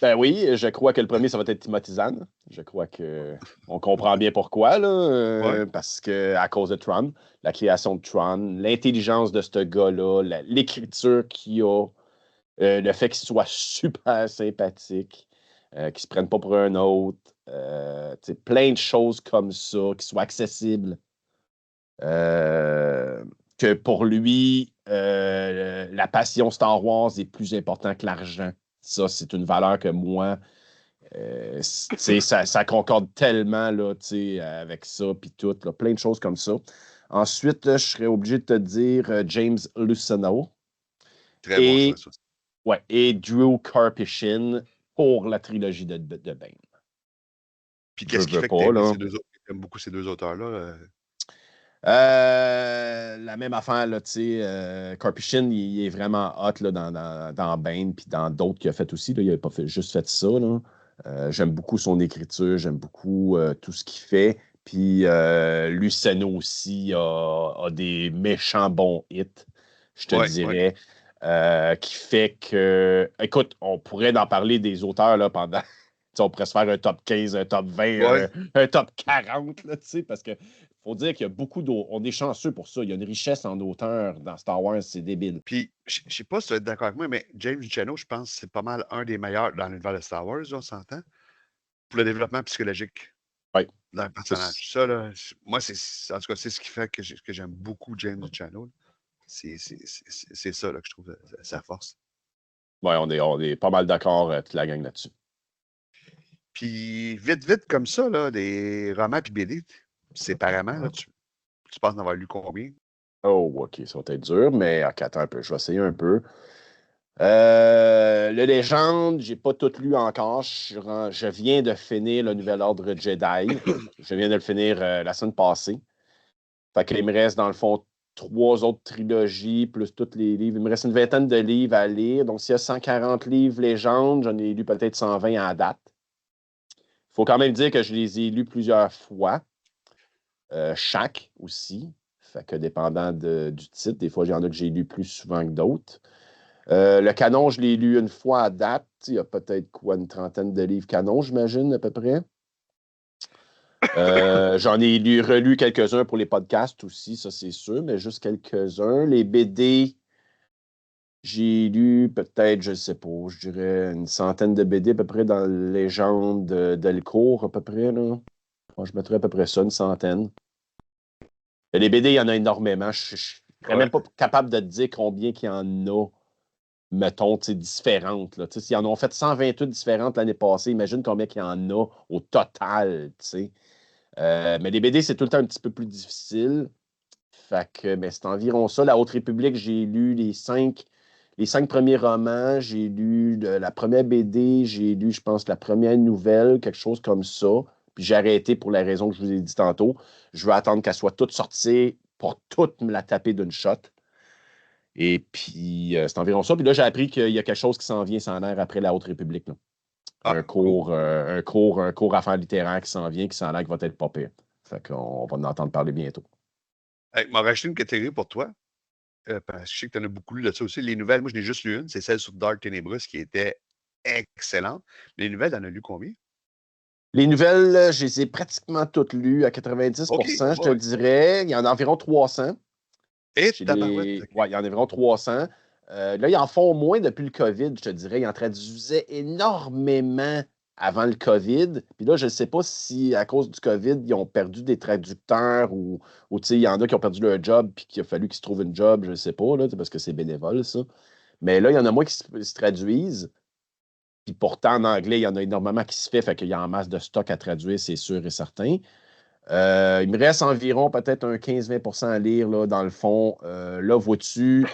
Ben oui, je crois que le premier, ça va être Timothy Zahn. Je crois qu'on comprend bien pourquoi, là, Ouais. parce que à cause de Tron, la création de Tron, l'intelligence de ce gars-là, l'écriture qu'il a, le fait qu'il soit super sympathique, qu'il ne se prenne pas pour un autre, plein de choses comme ça, qui soient accessibles. Que pour lui, la passion Star Wars est plus importante que l'argent. Ça, c'est une valeur que moi, ça concorde tellement là, avec ça, puis tout, là, plein de choses comme ça. Ensuite, je serais obligé de te dire James Luceno Très bon choix, et, ça. ouais, et Drew Karpyshyn pour la trilogie de Bane. Puis Je qu'est-ce qui veux fait que pas, là. t'aimes beaucoup ces deux auteurs-là? La même affaire, là, tu sais, Karpyshyn, il est vraiment hot là, dans Bane, puis dans d'autres qu'il a fait aussi. Là, il n'a pas juste fait ça. Là. J'aime beaucoup son écriture, j'aime beaucoup tout ce qu'il fait. Puis Luceno aussi a des méchants bons hits, je te Ouais, ouais. dirais, qui fait que... Écoute, on pourrait en parler des auteurs là, pendant... Tu sais, on pourrait se faire un top 15, un top 20, Ouais. un top 40, là, tu sais, parce que faut dire qu'il y a beaucoup d'auteurs. On est chanceux pour ça. Il y a une richesse en auteurs dans Star Wars, c'est débile. Puis, je sais pas si tu vas être d'accord avec moi, mais James Luceno, je pense que c'est pas mal un des meilleurs dans l'univers de Star Wars, on s'entend, pour le développement psychologique Oui. d'un personnage. Ça, là, moi, en tout cas, c'est ce qui fait que j'aime beaucoup James Luceno. C'est ça là, que je trouve sa force. Oui, on est pas mal d'accord, toute la gang là-dessus. Puis, vite comme ça, là, des romans puis BD, séparément, là, tu penses en avoir lu combien? Oh, OK, ça va être dur, mais OK, attends un peu, je vais essayer un peu. Le Légende, j'ai pas tout lu encore. Je viens de finir le Nouvel Ordre Jedi. Je viens de le finir la semaine passée. Fait qu'il me reste, dans le fond, 3 autres trilogies, plus tous les livres. Il me reste une vingtaine de livres à lire. Donc, s'il y a 140 livres Légende, j'en ai lu peut-être 120 à date. Il faut quand même dire que je les ai lus plusieurs fois, chaque aussi. Fait que dépendant du titre, des fois, il y en a que j'ai lu plus souvent que d'autres. Le Canon, je l'ai lu une fois à date. Il y a peut-être quoi, une trentaine de livres Canon, j'imagine, à peu près. J'en ai relu quelques-uns pour les podcasts aussi, ça c'est sûr, mais juste quelques-uns. Les BD, j'ai lu peut-être, je ne sais pas, je dirais une centaine de BD à peu près dans Légende Delcourt, à peu près. Là. Moi, je mettrais à peu près ça, une centaine. Et les BD, il y en a énormément. Je ne serais Ouais. même pas capable de te dire combien il y en a, mettons, différentes. Là. S'ils en ont fait 128 différentes l'année passée, imagine combien il y en a au total. Mais les BD, c'est tout le temps un petit peu plus difficile. Fait que, mais c'est environ ça. La Haute République, j'ai lu les cinq premiers romans, j'ai lu la première BD, j'ai lu, je pense, la première nouvelle, quelque chose comme ça. Puis j'ai arrêté pour la raison que je vous ai dit tantôt. Je veux attendre qu'elle soit toute sortie pour toute me la taper d'une shot. Et puis, c'est environ ça. Puis là, j'ai appris qu'il y a quelque chose qui s'en vient sans l'air après la Haute République. Là. Ah, cool. Un cours affaires littéraires qui s'en vient, qui s'en l'air qui va être pas pire. Fait qu'on va en entendre parler bientôt. Hey, m'a racheté une catégorie pour toi. Parce que je sais que tu en as beaucoup lu de ça aussi. Les nouvelles, moi, je n'ai juste lu une. C'est celle sur Dark Ténébrus qui était excellente. Les nouvelles, t'en as lu combien? Les nouvelles, je les ai pratiquement toutes lues à 90 OK. je te Ouais. dirais. Il y en a environ 300. Et tabarouette. OK. Ouais, il y en a environ 300. Là, ils en font moins depuis le COVID, je te dirais. Ils en traduisaient énormément avant le COVID. Puis là, je ne sais pas si, à cause du COVID, ils ont perdu des traducteurs ou il y en a qui ont perdu leur job puis qu'il a fallu qu'ils se trouvent une job, je ne sais pas, là, parce que c'est bénévole, ça. Mais là, il y en a moins qui se traduisent. Puis pourtant, en anglais, il y en a énormément qui se fait qu'il y a en masse de stock à traduire, c'est sûr et certain. Il me reste environ peut-être un 15-20 à lire là, dans le fond. Là, vois-tu,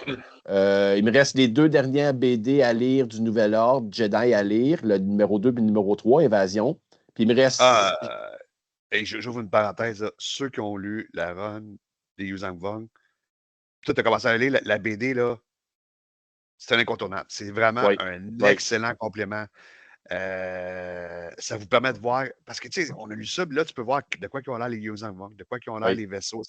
il me reste les 2 dernières BD à lire du Nouvel Ordre, Jedi à lire, le numéro 2 et le numéro 3, Évasion. Puis il me reste. Ah, et j'ouvre une parenthèse. Là. Ceux qui ont lu la run de Yuzang Vong, toi, tu as commencé à lire la BD, là, c'est un incontournable. C'est vraiment Oui, un oui, excellent complément. Ça vous permet de voir, parce que tu sais, on a lu ça, puis là, tu peux voir de quoi ils ont l'air les Yuzang Vong, de quoi ils ont l'air oui. les vaisseaux.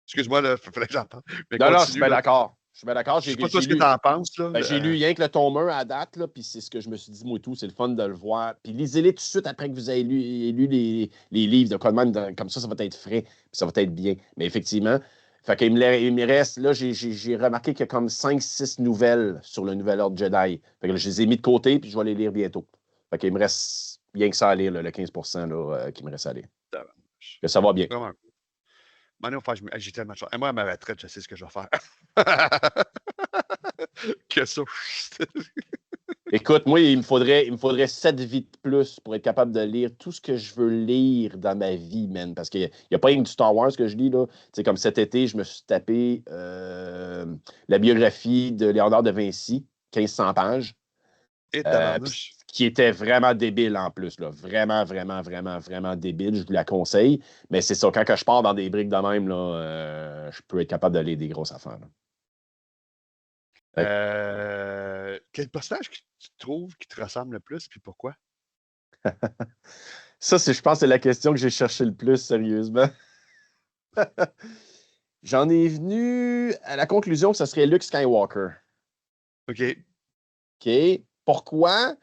Excuse-moi, là, il fallait que j'entende. Mais Non, non, je suis continue, bien là. d'accord. Je suis bien d'accord. Je sais pas toi ce que tu en penses, là. J'ai lu rien que le tome 1 à date, là, puis c'est ce que je me suis dit, moi et tout, c'est le fun de le voir. Puis lisez-les tout de suite après que vous ayez lu les livres, de quoi de même, comme ça va être frais, puis ça va être bien. Mais effectivement, fait qu'il il me reste, là, j'ai remarqué qu'il y a comme 5-6 nouvelles sur le Nouvel Ordre Jedi. Fait que là, je les ai mis de côté, puis je vais les lire bientôt. Fait qu'il me reste bien que ça à lire, là, le 15 là, qui me reste à lire. Que ça va bien. Vraiment. Maintenant, j'ai tellement de choses. Et moi, à ma retraite, je sais ce que je vais faire. Que ça. Écoute, moi, il me faudrait 7 vies de plus pour être capable de lire tout ce que je veux lire dans ma vie, man. Parce qu'il n'y a pas rien que du Star Wars que je lis, là. Tu sais, comme cet été, je me suis tapé la biographie de Léonard de Vinci, 1500 pages. Et Puis tabarnouche. qui était vraiment débile en plus. Là. Vraiment, vraiment, vraiment, vraiment débile. Je vous la conseille. Mais c'est ça, quand que je pars dans des briques de même, là, je peux être capable d'aller des grosses affaires. Quel personnage que tu trouves qui te ressemble le plus, puis pourquoi? Ça, je pense que c'est la question que j'ai cherché le plus, sérieusement. J'en ai venu à la conclusion que ce serait Luke Skywalker. OK. OK? Pourquoi?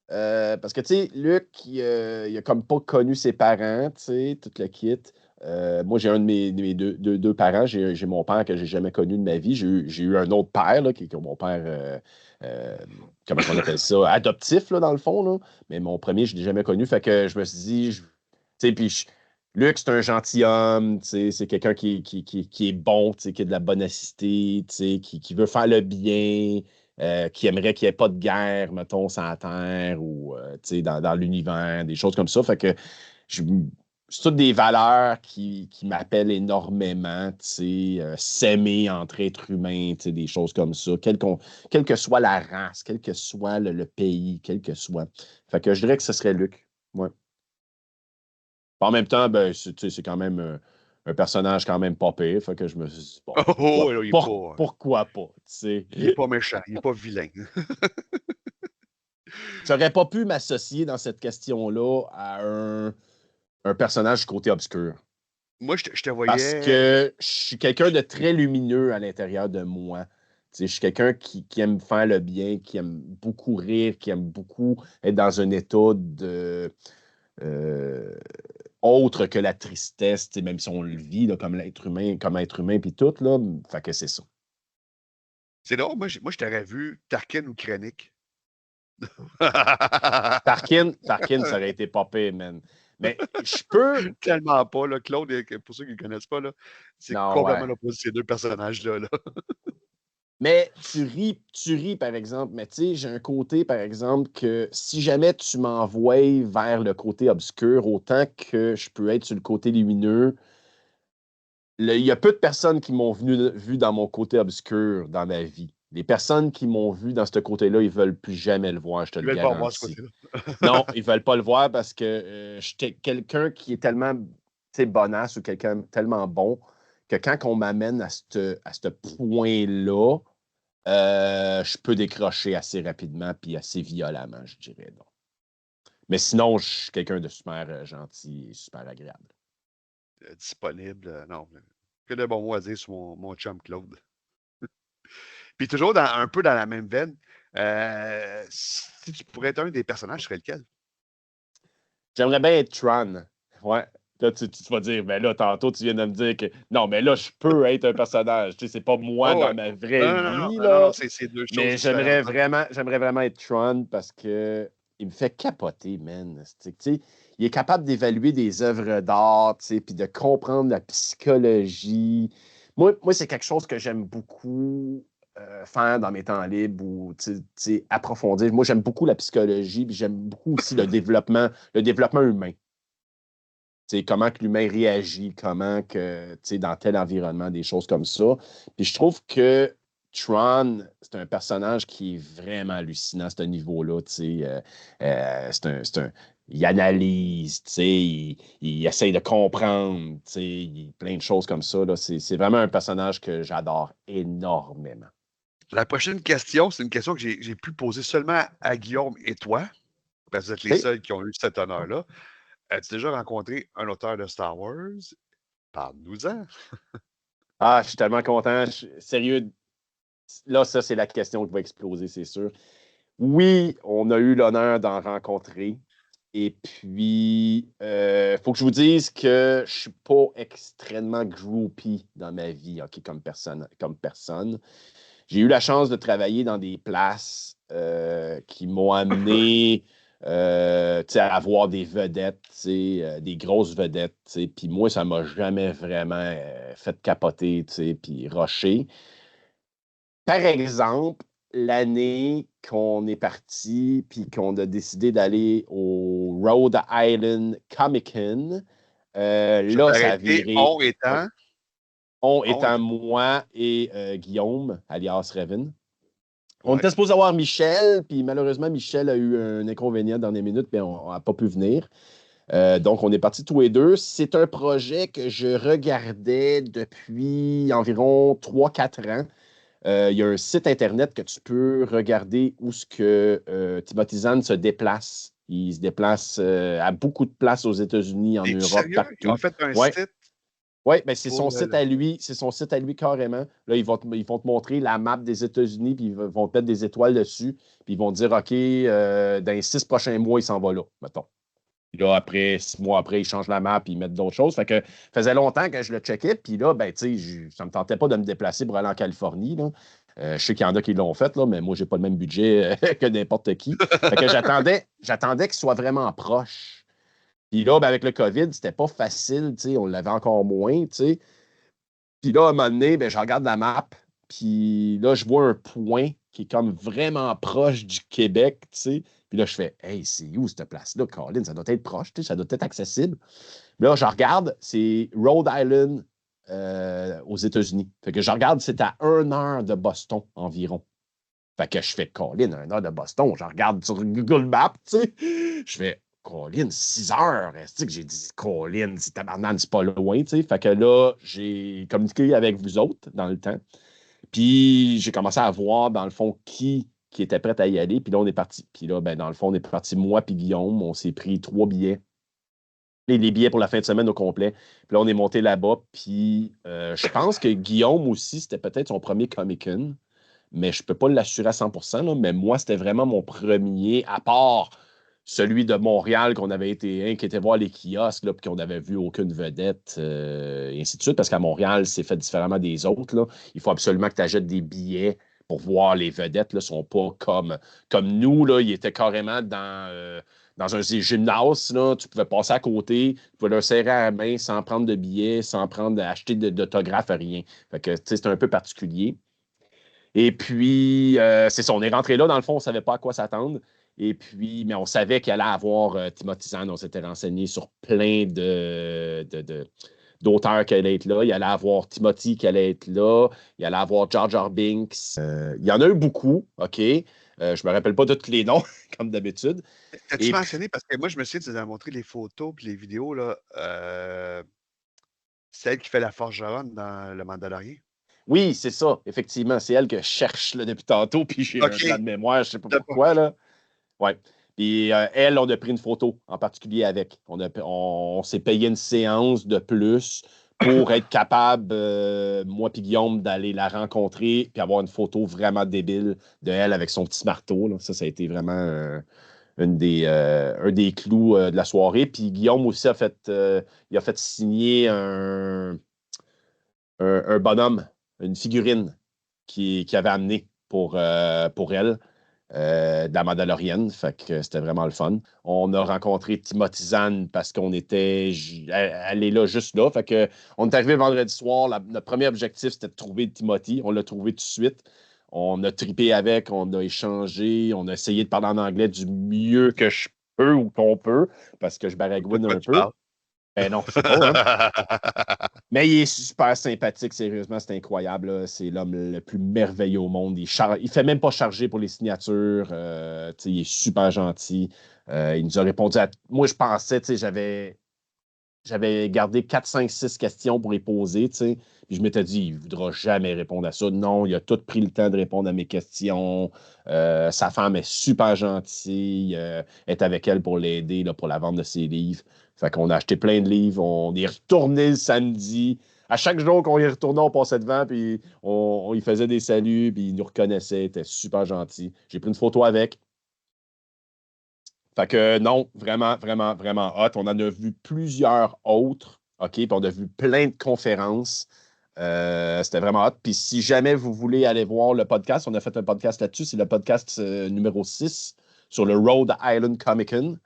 Parce que, tu sais, Luke, il a comme pas connu ses parents, tu sais, tout le kit. Moi, j'ai un de mes deux parents. J'ai mon père que j'ai jamais connu de ma vie. J'ai eu un autre père, là, qui est mon père, comment on appelle ça, adoptif, là, dans le fond, là. Mais mon premier, je l'ai jamais connu. Fait que je me suis dit, tu sais, puis Luke, c'est un gentilhomme, tu sais, c'est quelqu'un qui est bon, tu sais, qui a de la bonacité, tu sais, qui veut faire le bien. Qui aimerait qu'il n'y ait pas de guerre, mettons, sur la Terre ou dans l'univers, des choses comme ça. Fait que c'est toutes des valeurs qui m'appellent énormément, s'aimer entre êtres humains, des choses comme ça, quelle que soit la race, quel que soit le pays, quel que soit. Fait que je dirais que ce serait Luc. Ouais. En même temps, ben, c'est quand même un personnage quand même pas pire. Fait que je me suis dit, bon, Oh, là, pourquoi pas? il n'est pas méchant, il n'est pas vilain. Tu n'aurais pas pu m'associer dans cette question-là à un personnage du côté obscur. Moi, je te Parce voyais. que je suis quelqu'un de très lumineux à l'intérieur de moi. Je suis quelqu'un qui aime faire le bien, qui aime beaucoup rire, qui aime beaucoup être dans un état de autre que la tristesse, même si on le vit là, comme l'être humain, comme être humain, puis tout, là. Fait que c'est ça. C'est drôle, moi, je t'aurais vu Tarkin ou Krennic. Tarkin, ça aurait été pas pire, man. Mais je peux. Tellement pas, là. Claude, pour ceux qui ne le connaissent pas, là, c'est Non, complètement ouais. l'opposé de ces deux personnages-là. Là. Mais tu ris, par exemple. Mais tu sais, j'ai un côté, par exemple, que si jamais tu m'envoies vers le côté obscur, autant que je peux être sur le côté lumineux, il y a peu de personnes qui m'ont vu dans mon côté obscur dans ma vie. Les personnes qui m'ont vu dans ce côté-là, ils ne veulent plus jamais le voir, je te Ils le veulent pas voir ce garantis. côté-là. Non, ils ne veulent pas le voir parce que je suis quelqu'un qui est tellement bonasse ou quelqu'un tellement bon que quand on m'amène à ce point-là, je peux décrocher assez rapidement puis assez violemment, je dirais. Donc. Mais sinon, je suis quelqu'un de super gentil et super agréable. Disponible. Non. Que de bons mots à dire sur mon chum Claude. Puis toujours un peu dans la même veine, si tu pourrais être un des personnages, ce serait lequel? J'aimerais bien être Tron. Ouais. Là, tu vas dire, ben là, tantôt, tu viens de me dire que non, mais là, je peux être un personnage. Tu sais, c'est pas moi Oh, dans ouais. ma vraie Non, non, non, vie, non, non, non, là. c'est deux choses Mais différentes. j'aimerais vraiment être Tron parce que il me fait capoter, man. Tu sais, il est capable d'évaluer des œuvres d'art, tu sais, puis de comprendre la psychologie. Moi c'est quelque chose que j'aime beaucoup faire dans mes temps libres ou tu sais, approfondir. Moi, j'aime beaucoup la psychologie, puis j'aime beaucoup aussi le développement humain. T'sais, comment que l'humain réagit, comment que, dans tel environnement, des choses comme ça. Puis je trouve que Tron, c'est un personnage qui est vraiment hallucinant à ce niveau-là. Il analyse, il essaye de comprendre, plein de choses comme ça. Là. C'est vraiment un personnage que j'adore énormément. La prochaine question, c'est une question que j'ai pu poser seulement à Guillaume et toi, parce que vous êtes les Okay? seuls qui ont eu cet honneur-là. As-tu déjà rencontré un auteur de Star Wars? Parle-nous-en. Ah, je suis tellement content. Sérieux, là, ça, c'est la question qui va exploser, c'est sûr. Oui, on a eu l'honneur d'en rencontrer. Et puis, faut que je vous dise que je suis pas extrêmement groupie dans ma vie, OK, comme personne. J'ai eu la chance de travailler dans des places qui m'ont amené à avoir des vedettes, des grosses vedettes. Puis moi, ça m'a jamais vraiment fait capoter, puis rusher. Par exemple, l'année qu'on est parti puis qu'on a décidé d'aller au Rhode Island Comic Con, Je vais là, ça a t'arrêter. viré. On étant. On On étant étant. moi et Guillaume, alias Raven. On Ouais. était supposé avoir Michel, puis malheureusement, Michel a eu un inconvénient dans les minutes, mais on n'a pas pu venir. Donc, on est partis tous les deux. C'est un projet que je regardais depuis environ 3-4 ans. Il y a un site Internet que tu peux regarder où ce que Timothy Zahn se déplace. Il se déplace à beaucoup de places aux États-Unis, en Es-tu Europe, sérieux? Ils ont partout. fait un Oui, site ouais, ben c'est pour son site à lui, c'est son site à lui carrément. Là, ils vont te montrer la map des États-Unis, puis ils vont te mettre des étoiles dessus, puis ils vont te dire, OK, dans les 6 prochains mois, il s'en va là, mettons. Puis là, après, 6 mois après, ils changent la map, puis ils mettent d'autres choses. Fait que faisait longtemps que je le checkais, puis là, ben, tu sais, ça me tentait pas de me déplacer pour aller en Californie, là. Je sais qu'il y en a qui l'ont fait, là, mais moi, j'ai pas le même budget que n'importe qui. Fait que j'attendais qu'il soit vraiment proche. Puis là, ben, avec le COVID, c'était pas facile, tu sais, on l'avait encore moins, tu sais. Puis là, à un moment donné, ben, je regarde la map, puis là, je vois un point qui est comme vraiment proche du Québec, tu sais. Puis là, je fais, hey, c'est où cette place-là, Colin? Ça doit être proche, tu sais, ça doit être accessible. Puis là, je regarde, c'est Rhode Island aux États-Unis. Fait que je regarde, c'est à 1 heure de Boston environ. Fait que je fais Colin, 1 heure de Boston. Je regarde sur Google Maps, tu sais. Je fais Colin, 6 heures. Est-ce que j'ai dit Colin, c'est tabarnak, c'est pas loin, tu sais. Fait que là, j'ai communiqué avec vous autres dans le temps. Puis j'ai commencé à voir, dans le fond, qui était prêt à y aller. Puis là, on est parti. Puis là, ben, dans le fond, on est parti, moi puis Guillaume. On s'est pris 3 billets. Les billets pour la fin de semaine au complet. Puis là, on est monté là-bas. Puis je pense que Guillaume aussi, c'était peut-être son premier Comic-Con, mais je ne peux pas l'assurer à 100%, là, mais moi, c'était vraiment mon premier, à part celui de Montréal qu'on avait été, qui était voir les kiosques, là, puis qu'on n'avait vu aucune vedette, et ainsi de suite, parce qu'à Montréal, c'est fait différemment des autres, là. Il faut absolument que tu achètes des billets pour voir les vedettes. Ils ne sont pas comme nous, là, ils étaient carrément dans un gymnase, là, tu pouvais passer à côté, tu pouvais leur serrer à la main sans prendre de billets, sans acheter d'autographe, rien. Fait que, tu sais, c'est un peu particulier. Et puis, c'est ça, on est rentré là, dans le fond, on ne savait pas à quoi s'attendre. Et puis, mais on savait qu'il allait avoir Timothy Zahn, on s'était renseigné sur plein d'auteurs qui allaient être là. Il allait avoir Timothy qui allait être là. Il allait avoir Jar Jar Binks. Il y en a eu beaucoup, OK? Je ne me rappelle pas de tous les noms, comme d'habitude. T'as-tu Et puis, mentionné, parce que moi, je me souviens, tu nous as montré les photos et les vidéos, là, celle qui fait la forgeronne dans Le Mandalorian. oui, c'est ça, effectivement. C'est elle que je cherche là, depuis tantôt, puis j'ai un OK. blanc de mémoire, je ne sais pas T'as pas. pourquoi, là. Ouais. Puis elle, on a pris une photo en particulier avec. On s'est payé une séance de plus pour être capable, moi puis Guillaume, d'aller la rencontrer puis avoir une photo vraiment débile de elle avec son petit marteau, là. Ça a été vraiment un des clous de la soirée. Puis Guillaume aussi il a fait signer un bonhomme, une figurine qui avait amené pour elle de la Mandalorienne. Fait que c'était vraiment le fun. On a rencontré Timothy Zahn parce qu'on était. Elle est là, juste là. Fait que on est arrivé vendredi soir. Notre premier objectif, c'était de trouver Timothy. On l'a trouvé tout de suite. On a tripé avec, on a échangé, on a essayé de parler en anglais du mieux que je peux ou qu'on peut, parce que je De baragouine quoi un tu peu. parles? Ben non, c'est pas, hein? Mais il est super sympathique, sérieusement, c'est incroyable, là. C'est l'homme le plus merveilleux au monde. Il fait même pas charger pour les signatures. Tu sais, il est super gentil. Il nous a répondu à. Moi, je pensais, tu sais, j'avais gardé 4, 5, 6 questions pour les poser, tu sais. Puis je m'étais dit, il ne voudra jamais répondre à ça. Non, il a tout pris le temps de répondre à mes questions. Sa femme est super gentille. Est avec elle pour l'aider, là, pour la vente de ses livres. Fait qu'on a acheté plein de livres. On est retourné le samedi. À chaque jour qu'on y retournait, on passait devant, puis on y faisait des saluts, puis il nous reconnaissait. Il était super gentil. J'ai pris une photo avec. Fait que non, vraiment, vraiment, vraiment hot. On en a vu plusieurs autres, OK? Puis on a vu plein de conférences. C'était vraiment hot. Puis si jamais vous voulez aller voir le podcast, on a fait un podcast là-dessus. C'est le podcast numéro 6 sur le Rhode Island Comic Con.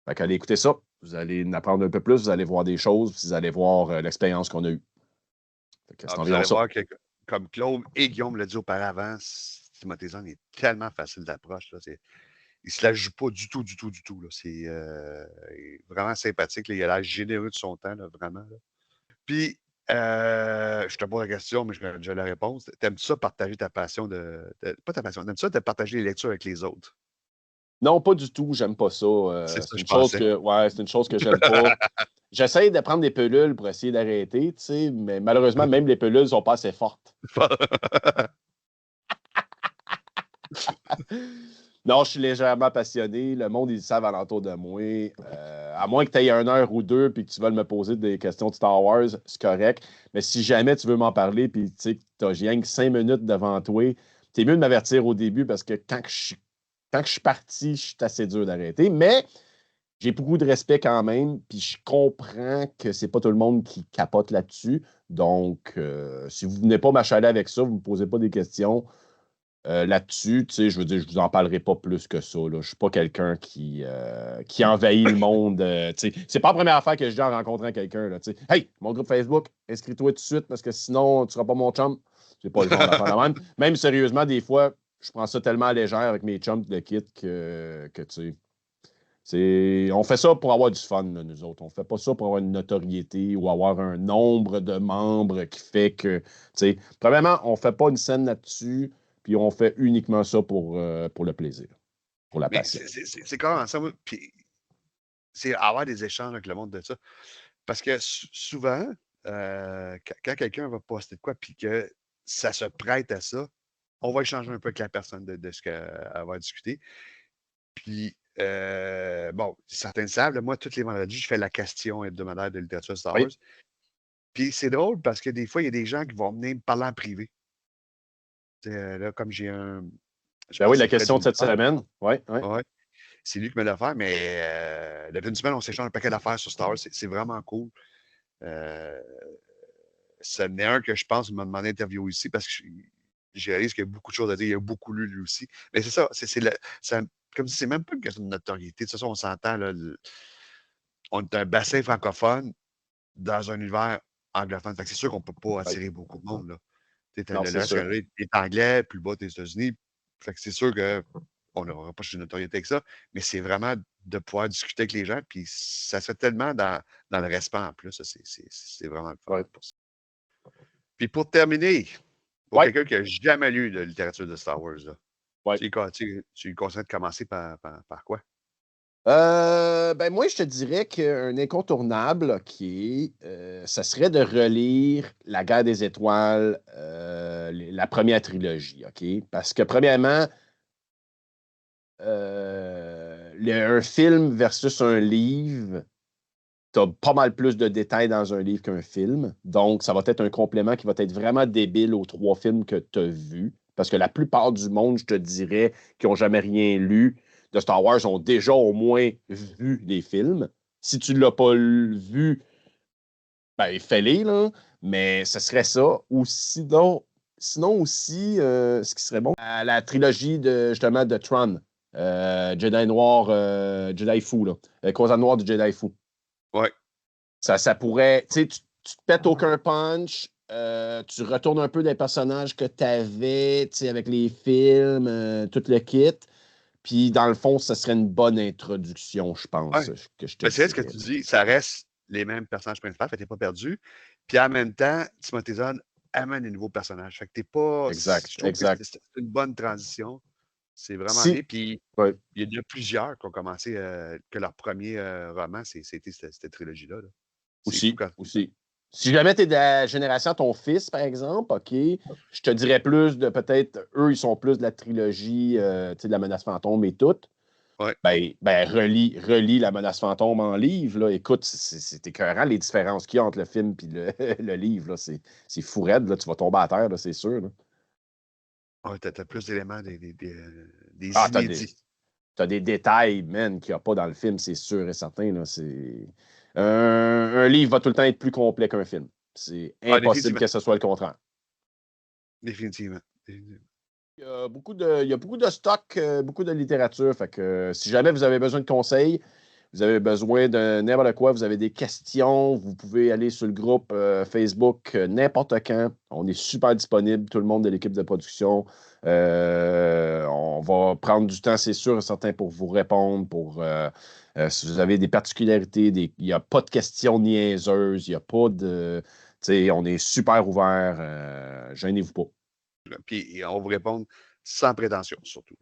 Fait qu'allez écouter ça. Vous allez en apprendre un peu plus, vous allez voir des choses, puis vous allez voir l'expérience qu'on a eue. Fait que c'est Ah, vous environ allez ça. voir que, comme Claude et Guillaume l'a dit auparavant, Timothée Zahn est tellement facile d'approche. Là, il ne se la joue pas du tout, du tout, du tout. Là. C'est il est vraiment sympathique. Là. Il a l'air généreux de son temps, là, vraiment. Là. Puis, Je te pose la question, mais j'ai la réponse. T'aimes-tu ça partager ta passion pas ta passion, t'aimes-tu ça de partager les lectures avec les autres? Non, pas du tout, j'aime pas ça. C'est ça C'est que je une chose pensais. que, ouais, c'est une chose que j'aime pas. J'essaye de prendre des pilules pour essayer d'arrêter, tu sais, mais malheureusement, même les pilules sont pas assez fortes. Non, je suis légèrement passionné. Le monde, ils le savent alentour de moi. À moins que tu aies 1 heure ou deux puis que tu veuilles me poser des questions de Star Wars, c'est correct. Mais si jamais tu veux m'en parler puis tu sais que tu as rien que 5 minutes devant toi, t'es mieux de m'avertir au début parce que quand je suis parti, je suis assez dur d'arrêter. Mais j'ai beaucoup de respect quand même, puis je comprends que c'est pas tout le monde qui capote là-dessus. Donc, si vous venez pas m'achaler avec ça, vous me posez pas des questions là-dessus, tu sais, je veux dire, je vous en parlerai pas plus que ça. Là. Je suis pas quelqu'un qui envahit le monde. Tu sais, c'est pas la première affaire que je dis en rencontrant quelqu'un. Là, tu sais. Hey, mon groupe Facebook, inscris-toi tout de suite parce que sinon, tu seras pas mon chum. C'est pas le genre d'affaire de même. Même sérieusement, des fois, je prends ça tellement à légère avec mes chums de kit que tu sais. On fait ça pour avoir du fun, là, nous autres. On fait pas ça pour avoir une notoriété ou avoir un nombre de membres qui fait que, tu sais, premièrement, on fait pas une scène là-dessus, puis on fait uniquement ça pour le plaisir, pour la Mais passion. c'est quand même ça. Puis c'est avoir des échanges avec le monde de ça. Parce que souvent, quand quelqu'un va poster de quoi, puis que ça se prête à ça, on va échanger un peu avec la personne de ce qu'elle va discuter. Puis, bon, certains le savent, là, moi, tous les vendredis, je fais la question hebdomadaire de littérature Star Wars. Oui, Puis c'est drôle parce que des fois, il y a des gens qui vont venir me parler en privé. Là, comme j'ai je ben pense oui, que la c'est Fred question de cette Junior. semaine. Oui, oui. Ouais, c'est lui qui me l'a fait, mais depuis une semaine, on s'échange un paquet d'affaires sur Star Wars. C'est vraiment cool. Euh, Ça n'est un que je pense m'a demandé d'interviewer ici parce que je réalise qu'il y a beaucoup de choses à dire. Il a beaucoup lu lui aussi. Mais c'est ça, comme si c'est même pas une question de notoriété. De toute façon, on s'entend, là, on est un bassin francophone dans un univers anglophone. Fait que c'est sûr qu'on ne peut pas Oui. attirer beaucoup de monde. Là. Non, Le c'est reste du sûr. Canada est anglais, plus bas, des États-Unis. Fait que c'est sûr qu'on n'aura pas de notoriété avec ça, mais c'est vraiment de pouvoir discuter avec les gens, puis ça se fait tellement dans le respect en plus. C'est vraiment le fun Oui. pour ça. Puis pour terminer, pour Oui, quelqu'un qui n'a jamais lu de littérature de Star Wars, là, oui. tu lui conseilles de commencer par quoi? Ben moi, je te dirais qu'un incontournable, OK, ça serait de relire La Guerre des Étoiles, la première trilogie, OK? Parce que, premièrement, un film versus un livre, tu as pas mal plus de détails dans un livre qu'un film. Donc, ça va être un complément qui va être vraiment débile aux 3 films que tu as vus. Parce que la plupart du monde, je te dirais, qui n'ont jamais rien lu de Star Wars, ont déjà au moins vu les films. Si tu ne l'as pas vu, ben, fais-les, là. Mais ce serait ça. Ou sinon aussi, ce qui serait bon, la trilogie justement de Tron. Jedi Noir, Jedi Fou, là. Croisade Noire du Jedi Fou. Ouais. Ça pourrait. Tu sais, tu te pètes aucun punch. Tu retournes un peu des personnages que tu avais, tu sais, avec les films, tout le kit. Puis, dans le fond, ce serait une bonne introduction, je pense, Ouais. que je te Ben, c'est ce que dirais. tu dis, ça reste les mêmes personnages principaux, fait que tu pas perdu. Puis en même temps, Timothy Zahn amène des nouveaux personnages. Fait que t'es pas. Exact, Je trouve que exact. c'est une bonne transition. C'est vraiment bien. Si. Puis Ouais. il y en a plusieurs qui ont commencé que leur premier roman, c'était cette trilogie-là. Là. C'est fou Aussi, quand. aussi. Si jamais tu es de la génération ton fils, par exemple, OK, je te dirais plus de peut-être, eux, ils sont plus de la trilogie, tu sais, de la menace fantôme et tout. Ouais. Ben relis La menace fantôme en livre. Là. Écoute, c'est écœurant les différences qu'il y a entre le film et le livre. Là. C'est fou raide, là. Tu vas tomber à terre, là, c'est sûr. Là. Ouais, t'as plus d'éléments, des Ah, inédits. t'as des détails, man, qu'il n'y a pas dans le film, c'est sûr et certain. Là. Un livre va tout le temps être plus complet qu'un film. C'est Ah, impossible définitivement. que ce soit le contraire. Définitivement. Il y a beaucoup de stock, beaucoup de littérature. Fait que si jamais vous avez besoin de conseils, vous avez besoin de n'importe quoi, vous avez des questions, vous pouvez aller sur le groupe Facebook n'importe quand. On est super disponible, tout le monde de l'équipe de production. On va prendre du temps, c'est sûr et certain, pour vous répondre, si vous avez des particularités, il n'y a pas de questions niaiseuses, il n'y a pas de. On est super ouvert. Gênez-vous pas. Puis on va vous répondre sans prétention, surtout.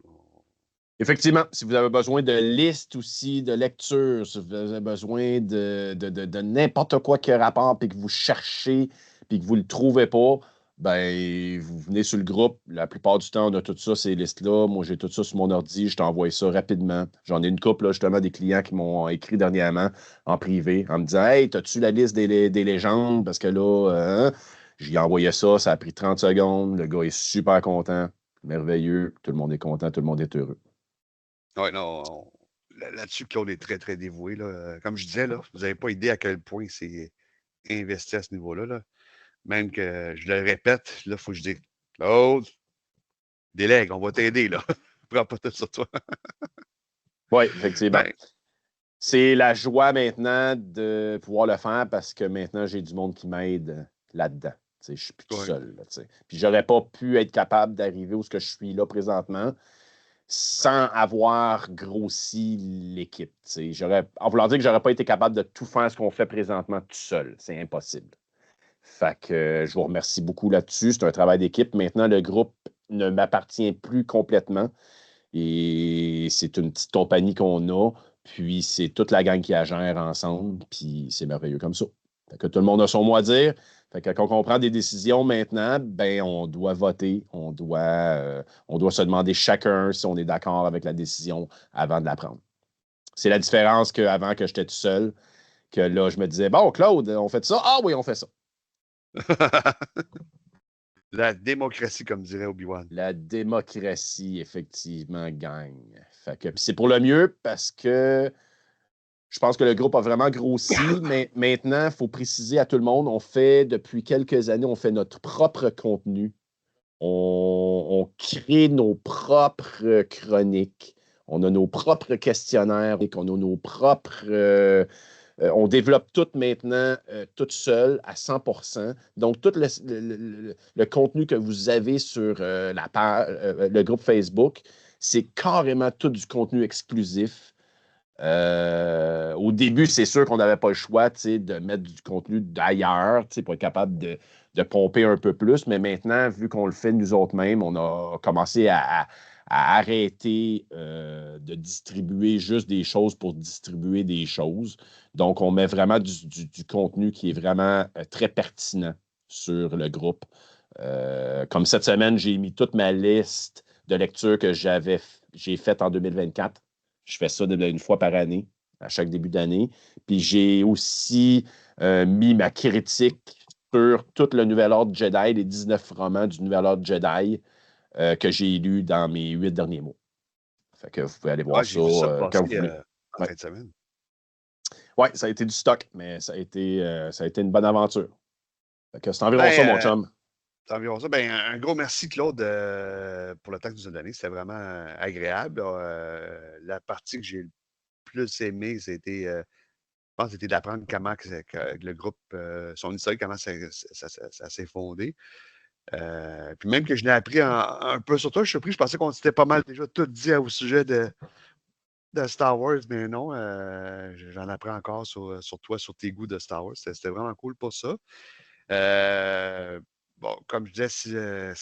Effectivement, si vous avez besoin de listes aussi, de lecture, si vous avez besoin de n'importe quoi qui a rapport, puis que vous cherchez, puis que vous ne le trouvez pas, ben vous venez sur le groupe. La plupart du temps, on a tout ça, ces listes-là. Moi, j'ai tout ça sur mon ordi. Je t'envoie ça rapidement. J'en ai une couple, là, justement, des clients qui m'ont écrit dernièrement en privé en me disant « Hey, as-tu la liste des légendes? » Parce que là, j'ai envoyé ça. Ça a pris 30 secondes. Le gars est super content. Merveilleux. Tout le monde est content. Tout le monde est heureux. Oui, non, là-dessus, Claude est très, très dévoué. Là. Comme je disais, là, vous n'avez pas idée à quel point c'est investi à ce niveau-là. Là. Même que je le répète, là, il faut que je dise Claude, délègue, on va t'aider, là. Prends pas tout sur toi. Oui, effectivement. Ben, C'est la joie maintenant de pouvoir le faire parce que maintenant, j'ai du monde qui m'aide là-dedans. Je ne suis plus tout ouais. seul. Là, puis j'aurais pas pu être capable d'arriver où je suis là présentement sans avoir grossi l'équipe. En voulant dire que j'aurais pas été capable de tout faire ce qu'on fait présentement tout seul. C'est impossible. Fait que je vous remercie beaucoup là-dessus. C'est un travail d'équipe. Maintenant, le groupe ne m'appartient plus complètement. Et c'est une petite compagnie qu'on a. Puis c'est toute la gang qui la gère ensemble. Puis c'est merveilleux comme ça. Fait que tout le monde a son mot à dire. Fait que quand on prend des décisions maintenant, ben on doit voter. On doit se demander chacun si on est d'accord avec la décision avant de la prendre. C'est la différence qu'avant que j'étais tout seul, que là, je me disais, bon, Claude, on fait ça? Ah oui, on fait ça. La démocratie, comme dirait Obi-Wan. La démocratie, effectivement, gagne. Fait que, puis c'est pour le mieux parce que je pense que le groupe a vraiment grossi, mais maintenant, il faut préciser à tout le monde, depuis quelques années, on fait notre propre contenu. On crée nos propres chroniques. On a nos propres questionnaires, on a nos propres. On développe tout maintenant, tout seul, à 100%. Donc, tout le contenu que vous avez sur le groupe Facebook, c'est carrément tout du contenu exclusif. Au début, c'est sûr qu'on n'avait pas le choix de mettre du contenu d'ailleurs pour être capable de pomper un peu plus. Mais maintenant, vu qu'on le fait nous autres mêmes, on a commencé à arrêter de distribuer juste des choses pour distribuer des choses. Donc, on met vraiment du contenu qui est vraiment très pertinent sur le groupe. Comme cette semaine, j'ai mis toute ma liste de lectures que j'ai faite en 2024. Je fais ça une fois par année, à chaque début d'année. Puis j'ai aussi mis ma critique sur tout le Nouvel Ordre Jedi, les 19 romans du Nouvel Ordre Jedi que j'ai lus dans mes 8 derniers mois. Fait que vous pouvez aller voir J'ai ça vu ça quand passer vous voulez. en Ouais. fin de semaine. Ouais, ça a été du stock, mais ça a été une bonne aventure. Fait que c'est environ ça, mon Ben, chum. c'est environ ça. Ben, un gros merci, Claude, pour le temps que tu nous as donné. C'était vraiment agréable. La partie que j'ai le plus aimée, c'était, je pense, c'était d'apprendre comment que le groupe, son historique, comment ça s'est fondé. Puis même que je l'ai appris un peu sur toi, je suis surpris. Je pensais qu'on s'était pas mal déjà tout dit au sujet de Star Wars, mais non, j'en apprends encore sur toi, sur tes goûts de Star Wars. C'était vraiment cool pour ça. Bon, comme je disais, si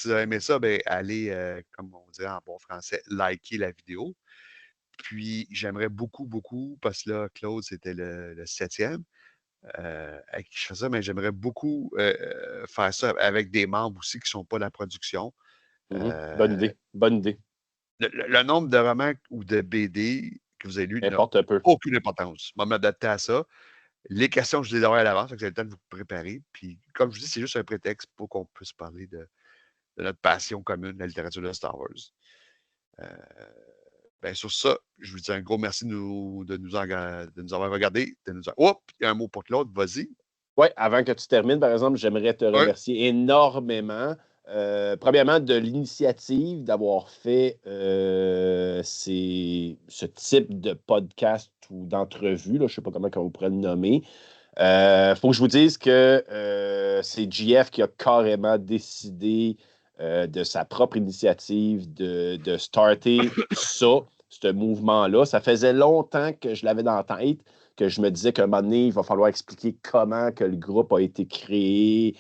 vous avez aimé ça, ben, allez, comme on dirait en bon français, liker la vidéo. Puis, j'aimerais beaucoup, beaucoup, parce que là, Claude, c'était le 7e avec qui je fais ça, mais j'aimerais beaucoup faire ça avec des membres aussi qui ne sont pas de la production. Bonne Euh, idée. Bonne idée. le nombre de romans ou de BD que vous avez lus n'a Importe un peu. aucune importance. Je vais m'adapter à ça. Les questions, je les aurai à l'avance, donc vous avez le temps de vous préparer. Puis, comme je dis, c'est juste un prétexte pour qu'on puisse parler de notre passion commune, la littérature de Star Wars. Ben, sur ça, je vous dis un gros merci de nous avoir regardés. Oh, il y a un mot pour Claude, vas-y. Oui, avant que tu termines, par exemple, j'aimerais te Ouais. remercier énormément. Premièrement, de l'initiative d'avoir fait ce type de podcast ou d'entrevue, je ne sais pas comment on pourrait le nommer. Faut que je vous dise que c'est JF qui a carrément décidé de sa propre initiative de starter ça, ce mouvement-là. Ça faisait longtemps que je l'avais dans la tête. que je me disais qu'à un moment donné, il va falloir expliquer comment que le groupe a été créé,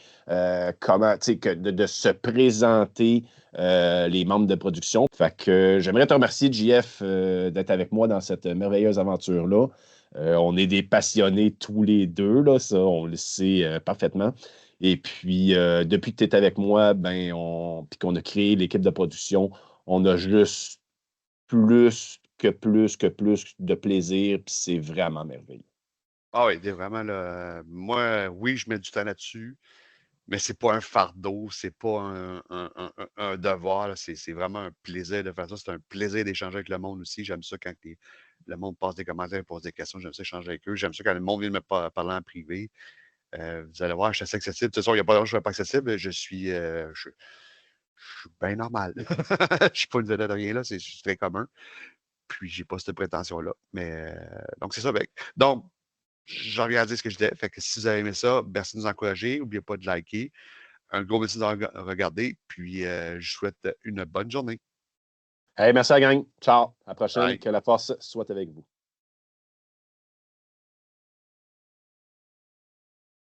comment, tu sais, de se présenter les membres de production. Fait que j'aimerais te remercier, JF, d'être avec moi dans cette merveilleuse aventure-là. On est des passionnés tous les deux, là, ça, on le sait parfaitement. Et puis, depuis que tu es avec moi, puis qu'on a créé l'équipe de production, on a juste plus de plaisir, puis c'est vraiment merveilleux. Ah oui, vraiment, là, moi, oui, je mets du temps là-dessus, mais c'est pas un fardeau, c'est pas un devoir, là, c'est vraiment un plaisir de faire ça. C'est un plaisir d'échanger avec le monde aussi. J'aime ça quand le monde passe des commentaires, pose des questions. J'aime ça échanger avec eux. J'aime ça quand le monde vient me parler en privé. Vous allez voir, je suis assez accessible. De toute façon, il n'y a pas de je ne suis pas accessible. Je suis bien normal. Je ne suis pas une vedette de rien là, je suis très commun. Puis, j'ai pas cette prétention-là. Mais, donc, c'est ça. Donc, je reviens à dire ce que je disais. Fait que si vous avez aimé ça, merci de nous encourager. N'oubliez pas de liker. Un gros merci de regarder. Puis, je vous souhaite une bonne journée. Hey, merci à la gang. Ciao. À la prochaine. Bye. Que la force soit avec vous.